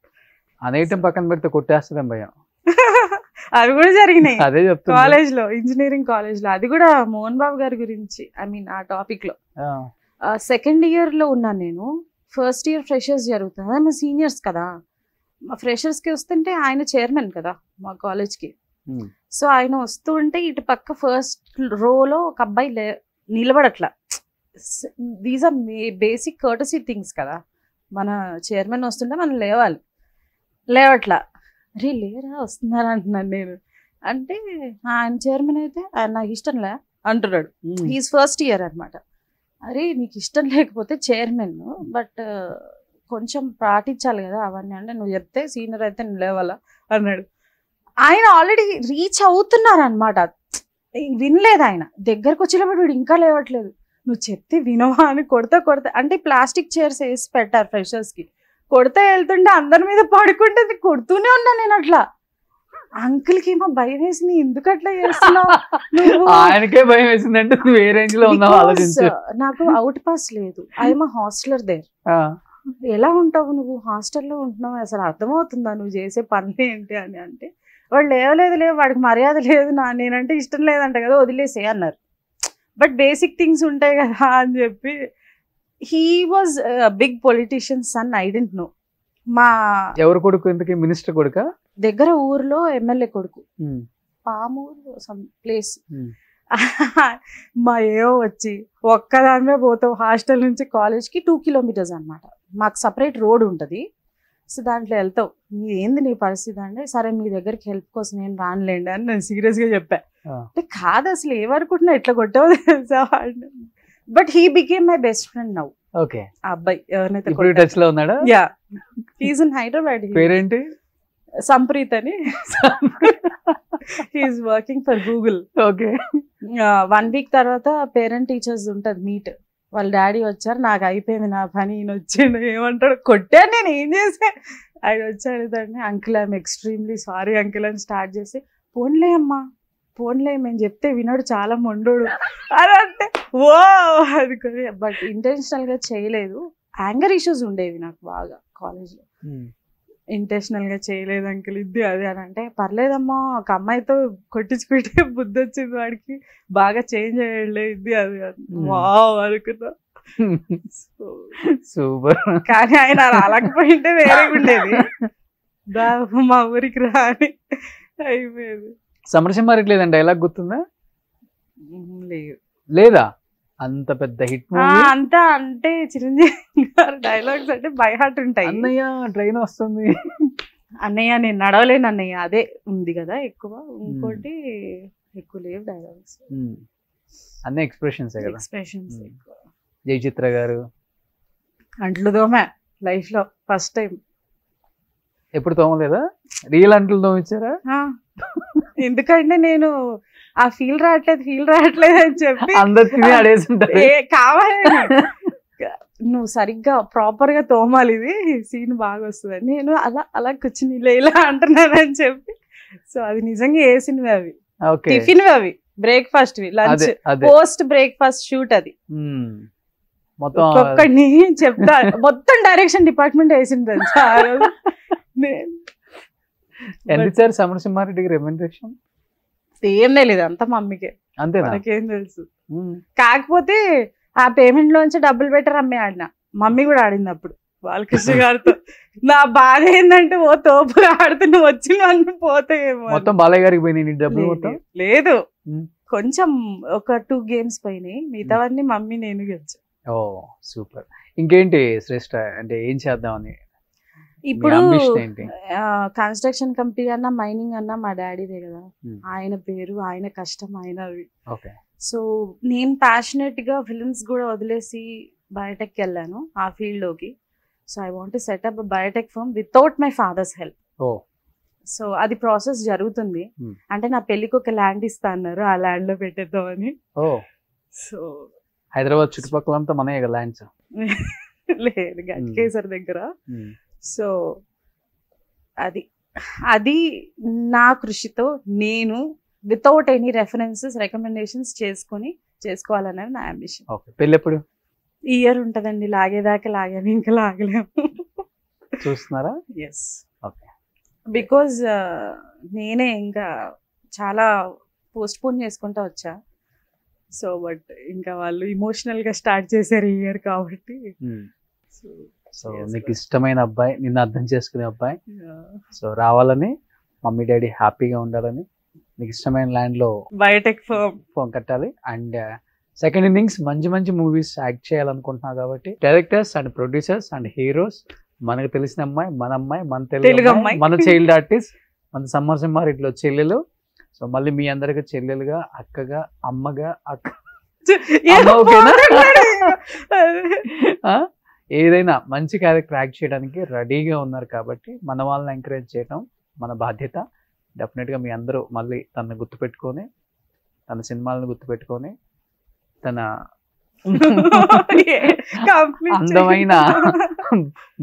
అనేయటం పక్కన పెడితే కొట్టేస్తుందేం భయం. అవి కూడా జరిగినాయి అదే చెప్తున్నా, కాలేజ్ లో, ఇంజనీరింగ్ కాలేజ్ లో. అది కూడా మోహన్ బాబు గారి గురించి, ఐ మీన్ ఆ టాపిక్ లో. సెకండ్ ఇయర్ లో ఉన్నాను నేను, ఫస్ట్ ఇయర్ ఫ్రెషర్స్ జరుగుతుంది, మా సీనియర్స్ కదా, మా ఫ్రెషర్స్కి వస్తుంటే ఆయన చైర్మన్ కదా మా కాలేజ్కి. సో ఆయన వస్తూ ఉంటే ఇటు పక్క ఫస్ట్ రోలో ఒక అబ్బాయి నిలబడట్లా. These are basic courtesy things కదా, మన చైర్మన్ వస్తుంటే మనం లేవట్లా. అరే లేరా వస్తున్నారా అంటున్నాను నేను. అంటే ఆయన చైర్మన్ అయితే ఆయన నాకు ఇష్టంలే అంటున్నాడు. హీస్ ఫస్ట్ ఇయర్ అనమాట. అరే నీకు ఇష్టం లేకపోతే చైర్మన్, బట్ కొంచెం పాటించాలి కదా అవన్నీ. అంటే నువ్వు చెప్తే సీనియర్ అయితే నువ్వు లేవాలా అన్నాడు. ఆయన ఆల్రెడీ రీచ్ అవుతున్నారు అనమాట, వినలేదు. ఆయన దగ్గరకు వచ్చినప్పుడు వీడు ఇంకా లేవట్లేదు. నువ్వు చెప్తే వినవా అని కొడతా అంటే ప్లాస్టిక్ చైర్స్ వేసి పెట్టారు ఫ్రెషర్స్కి. కొడతా వెళ్తుంటే అందరి మీద పడుకుంటే కొడుతూనే ఉన్నా నేను. అట్లా అంకుల్ కి ఏమో భయం వేసింది, ఎందుకు అట్లా చేస్తున్నావు నువ్వు? ఆయనకే భయం వేసిందంటే నువ్వు ఏ రేంజ్ లో ఉన్నావు ఆలోచించు. నాకు అవుట్ పాస్ లేదు, ఐఎమ్ హాస్టలర్ దేర్. ఎలా ఉంటావు నువ్వు హాస్టల్లో ఉంటున్నావు, అసలు అర్థమవుతుందా నువ్వు చేసే పనులు ఏంటి అని అంటే, వాళ్ళు లేవలేదు వాడికి మర్యాద లేదు, నేనంటే ఇష్టం లేదంట కదా వదిలేసే అన్నారు. బట్ బేసిక్ థింగ్స్ ఉంటాయి కదా అని చెప్పి, he was big politician son, I don't know. మా ఎవరు కొడుకు ఇంతకీ? మినిస్టర్ కొడుక? దగ్గర ఊర్లో ఎమ్మెల్యే కొడుకు, పామూరు సమ్ ప్లేస్. మా ఏవో వచ్చి ఒక్కదానిమే పోతావు హాస్టల్ నుంచి కాలేజ్కి 2 kilometers అనమాట, మాకు సపరేట్ రోడ్ ఉంటుంది. సో దాంట్లో వెళ్తావు, ఏంది నీ పరిస్థితి అంటే, సరే మీ దగ్గరికి హెల్ప్ కోసం నేను రానులేండి అని నేను సీరియస్గా చెప్పా. అంటే కాదు అసలు ఏమనుకుంటున్నా ఎట్లా కొట్టావు తెలుసా. But he became my best friend now. Okay. ఆ అబ్బాయి ఎవరినైతే టచ్ లో ఉన్నాడా? Yeah, he's in Hyderabad. పేరేంటి? సంప్రీత్ అని. He's working for Google. Okay. 1 week తర్వాత పేరెంట్ టీచర్స్ ఉంటుంది మీట్. వాళ్ళ డాడీ వచ్చారు, నాకు అయిపోయింది నా పని, ఈయన వచ్చిండు ఏమంటాడు, కొట్టాను నేను ఏం చేసా. ఆయన వచ్చాడు దాన్ని, uncle I'm extremely sorry uncle అని స్టార్ట్ చేసి, పోన్లే అమ్మా పోన్లే మేము చెప్తే వినడు చాలా మొండోడు అని అంటే ఓ అనుకుని. బట్ ఇంటెన్షనల్ గా చేయలేదు, యాంగర్ ఇష్యూస్ ఉండేవి నాకు బాగా కాలేజ్లో. ఇంటెన్షనల్ గా చేయలేదు అంకుల్ ఇది అది అని అంటే, పర్లేదమ్మా ఒక అమ్మాయితో కొట్టించుకుంటే బుద్ధి వచ్చింది వాడికి, బాగా చేంజ్ అయ్యాడులే ఇది అది వావ్ అనుకున్నా. సూపర్. కానీ ఆయన రాలేకపోయింటే వేరే ఉండేది, మా ఊరికి రాని అయిపోయేది. సమరసింహారెడ్డి లేదండి డైలాగ్ గుర్తుందా? లేదు. లేదా? అంత పెద్ద హిట్ మూవీ అంతా అంటే చిరంజీవి గారు డైలాగ్స్ అంటే బై హార్ట్ ఉంటాయి. అన్నయ్య ట్రైన్ వస్తుంది, అన్నయ్య నేను నడవలేను అన్నయ్య, అదే ఉంది కదా ఎక్కువ. ఇంకోటి ఎక్కువ లేవు డైలాగ్స్, అన్ని ఎక్స్ప్రెషన్స్ కదా. ఎక్స్ప్రెషన్స్. జయచిత్ర గారు అంట్లు తోమా లైఫ్ లో ఫస్ట్ టైం. ఎప్పుడు తోమలేదా? రియల్ అంట్లు తోమిచ్చారా? ఎందుకంటే నేను ఆ ఫీల్ రావట్లేదు అని చెప్పి అందరు అడేసుంటారు, కావాలి నువ్వు సరిగ్గా ప్రాపర్ గా తోమాలి, ఇది సీన్ బాగా వస్తుంది. నేను అలా కూర్చుని ఇలా అంటున్నానని చెప్పి. సో అది నిజంగా వేసినవి అవి, టిఫిన్ అవి, breakfast lunch post breakfast shoot. అది ఒక్కొక్కడిని చెప్తా, మొత్తం డైరెక్షన్ డిపార్ట్మెంట్ వేసింది ఆ రోజు. సార్ సమరసింహారెడ్డికి రెమ్యునరేషన్ ఏం తెలియదు, అంతా మమ్మీకే, అంతే నాకేం తెలుసు. కాకపోతే ఆ పేమెంట్ లోంచి డబ్బులు బెటర్ అమ్మే ఆడినా, మమ్మీ కూడా ఆడింది అప్పుడు బాలకృష్ణ గారితో. నా బాధ ఏంటంటే ఓ తోపుగా ఆడుతూ నువ్వు వచ్చిన పోతాయేమో. మొత్తం బాలయ్య గారికి పోయినాయి డబ్బులు? మొత్తం లేదు, కొంచెం ఒక 2 games పోయినాయి, మిగతావన్నీ మమ్మీ నేను గెలిచా. ఓ సూపర్. ఇంకేంటి శ్రేష్ఠ అంటే ఏం చేద్దామని ఇప్పుడు? కన్స్ట్రక్షన్ కంపెనీ అన్నా మైనింగ్ అన్నా మా డాడీదే కదా, ఆయన పేరు ఆయన కష్టం ఆయనవి. సో నేను ప్యాషనెట్ గా ఫిల్మ్స్ కూడా వదిలేసి బయోటెక్ వెళ్ళాను ఆ ఫీల్డ్ లోకి. So I want to set up biotech firm without my father's help. So అది ప్రాసెస్ జరుగుతుంది. అంటే నా పెళ్లికి ఒక ల్యాండ్ ఇస్తా అన్నారు, ఆ ల్యాండ్ లో పెట్టేద్దామని. సో హైదరాబాద్ చుట్టుపక్కల అంతా మన ల్యాండ్స్ లేదు, గట్కేసర్ దగ్గర. సో అది నా కృషితో నేను వితౌట్ ఎనీ రెఫరెన్సెస్ రికమెండేషన్స్ చేసుకోవాలనేది నా అంబిషన్. పెళ్ళి ఎప్పుడు? ఈ ఇయర్ ఉంటదండి, లాగేదాకా లాగాను, ఇంకా లాగలేము. చూస్తున్నారా? ఎస్, బికాజ్ నేనే ఇంకా చాలా పోస్ట్ పోన్ చేసుకుంటా వచ్చా. సో బట్ ఇంకా వాళ్ళు ఇమోషనల్ గా స్టార్ట్ చేశారు ఈ ఇయర్ కాబట్టి. సో నీకు ఇష్టమైన అబ్బాయి, నిన్ను అర్థం చేసుకునే అబ్బాయి, సో రావాలని, మమ్మీ డాడీ హ్యాపీగా ఉండాలని, నీకు ఇష్టమైన ల్యాండ్ లో బయోటెక్ ఫోన్ కట్టాలి. అండ్ సెకండ్ ఇన్నింగ్స్ మంచి మంచి మూవీస్ యాక్ట్ చేయాలనుకుంటున్నావు కాబట్టి directors and producers and heroes, మనకు తెలిసిన అమ్మాయి, మన తెలుగు అమ్మాయి, మన చైల్డ్ ఆర్టిస్ట్, మన సమరసింహారెడ్డిలో చెల్లెలు. సో మళ్ళీ మీ అందరికి చెల్లెలుగా, అక్కగా, అమ్మగా, ఏదైనా మంచి క్యారెక్టర్ యాక్ట్ చేయడానికి రెడీగా ఉన్నారు కాబట్టి మన వాళ్ళని ఎంకరేజ్ చేయడం మన బాధ్యత. డెఫినెట్గా మీ అందరూ మళ్ళీ తనని గుర్తుపెట్టుకొని, తన సినిమాలను గుర్తుపెట్టుకొని, తన అందమైన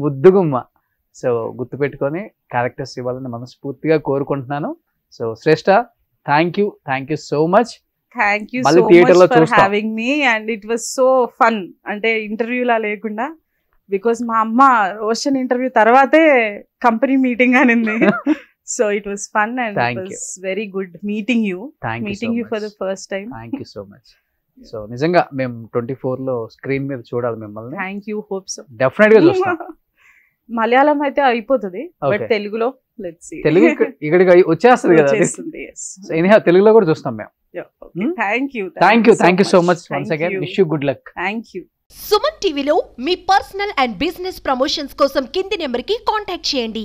ముద్దుగుమ్మ సో గుర్తుపెట్టుకొని క్యారెక్టర్స్ ఇవ్వాలని మనస్ఫూర్తిగా కోరుకుంటున్నాను. So Shreshta, thank you so much. Thank you మళ్ళీ సో theatre లో మచ్ ఫర్ చూస్తాం. Having me and it was so fun. అంటే ఇంటర్వ్యూలా లేకుండా, బికాస్ మా అమ్మ రోషన్ ఇంటర్వ్యూ తర్వాతే కంపెనీ మీటింగ్ అనింది. So it was fun and Thank it was very good meeting you for the first time. Thank you so much. So నిజంగా మేము 24 లో స్క్రీన్ మీద చూడాలి మిమ్మల్ని. Thank you, hope so. Definite గా చూస్తాం. మలయాళం అయితే అయిపోతుంది, బట్ Okay. తెలుగులో లెట్స్ సీ. తెలుగు ఇక్కడికి వచ్చేస్తుంది కదా. వచ్చేస్తుంది, yes. So anyhow, తెలుగులో కూడా చూస్తాం మేము. Yeah, okay. Thank you so much once again. Wish you good luck. Thank you. Suman టీవీలో మీ పర్సనల్ అండ్ బిజినెస్ ప్రమోషన్స్ కోసం కింది నెంబర్కి కాంటాక్ట్ చేయండి.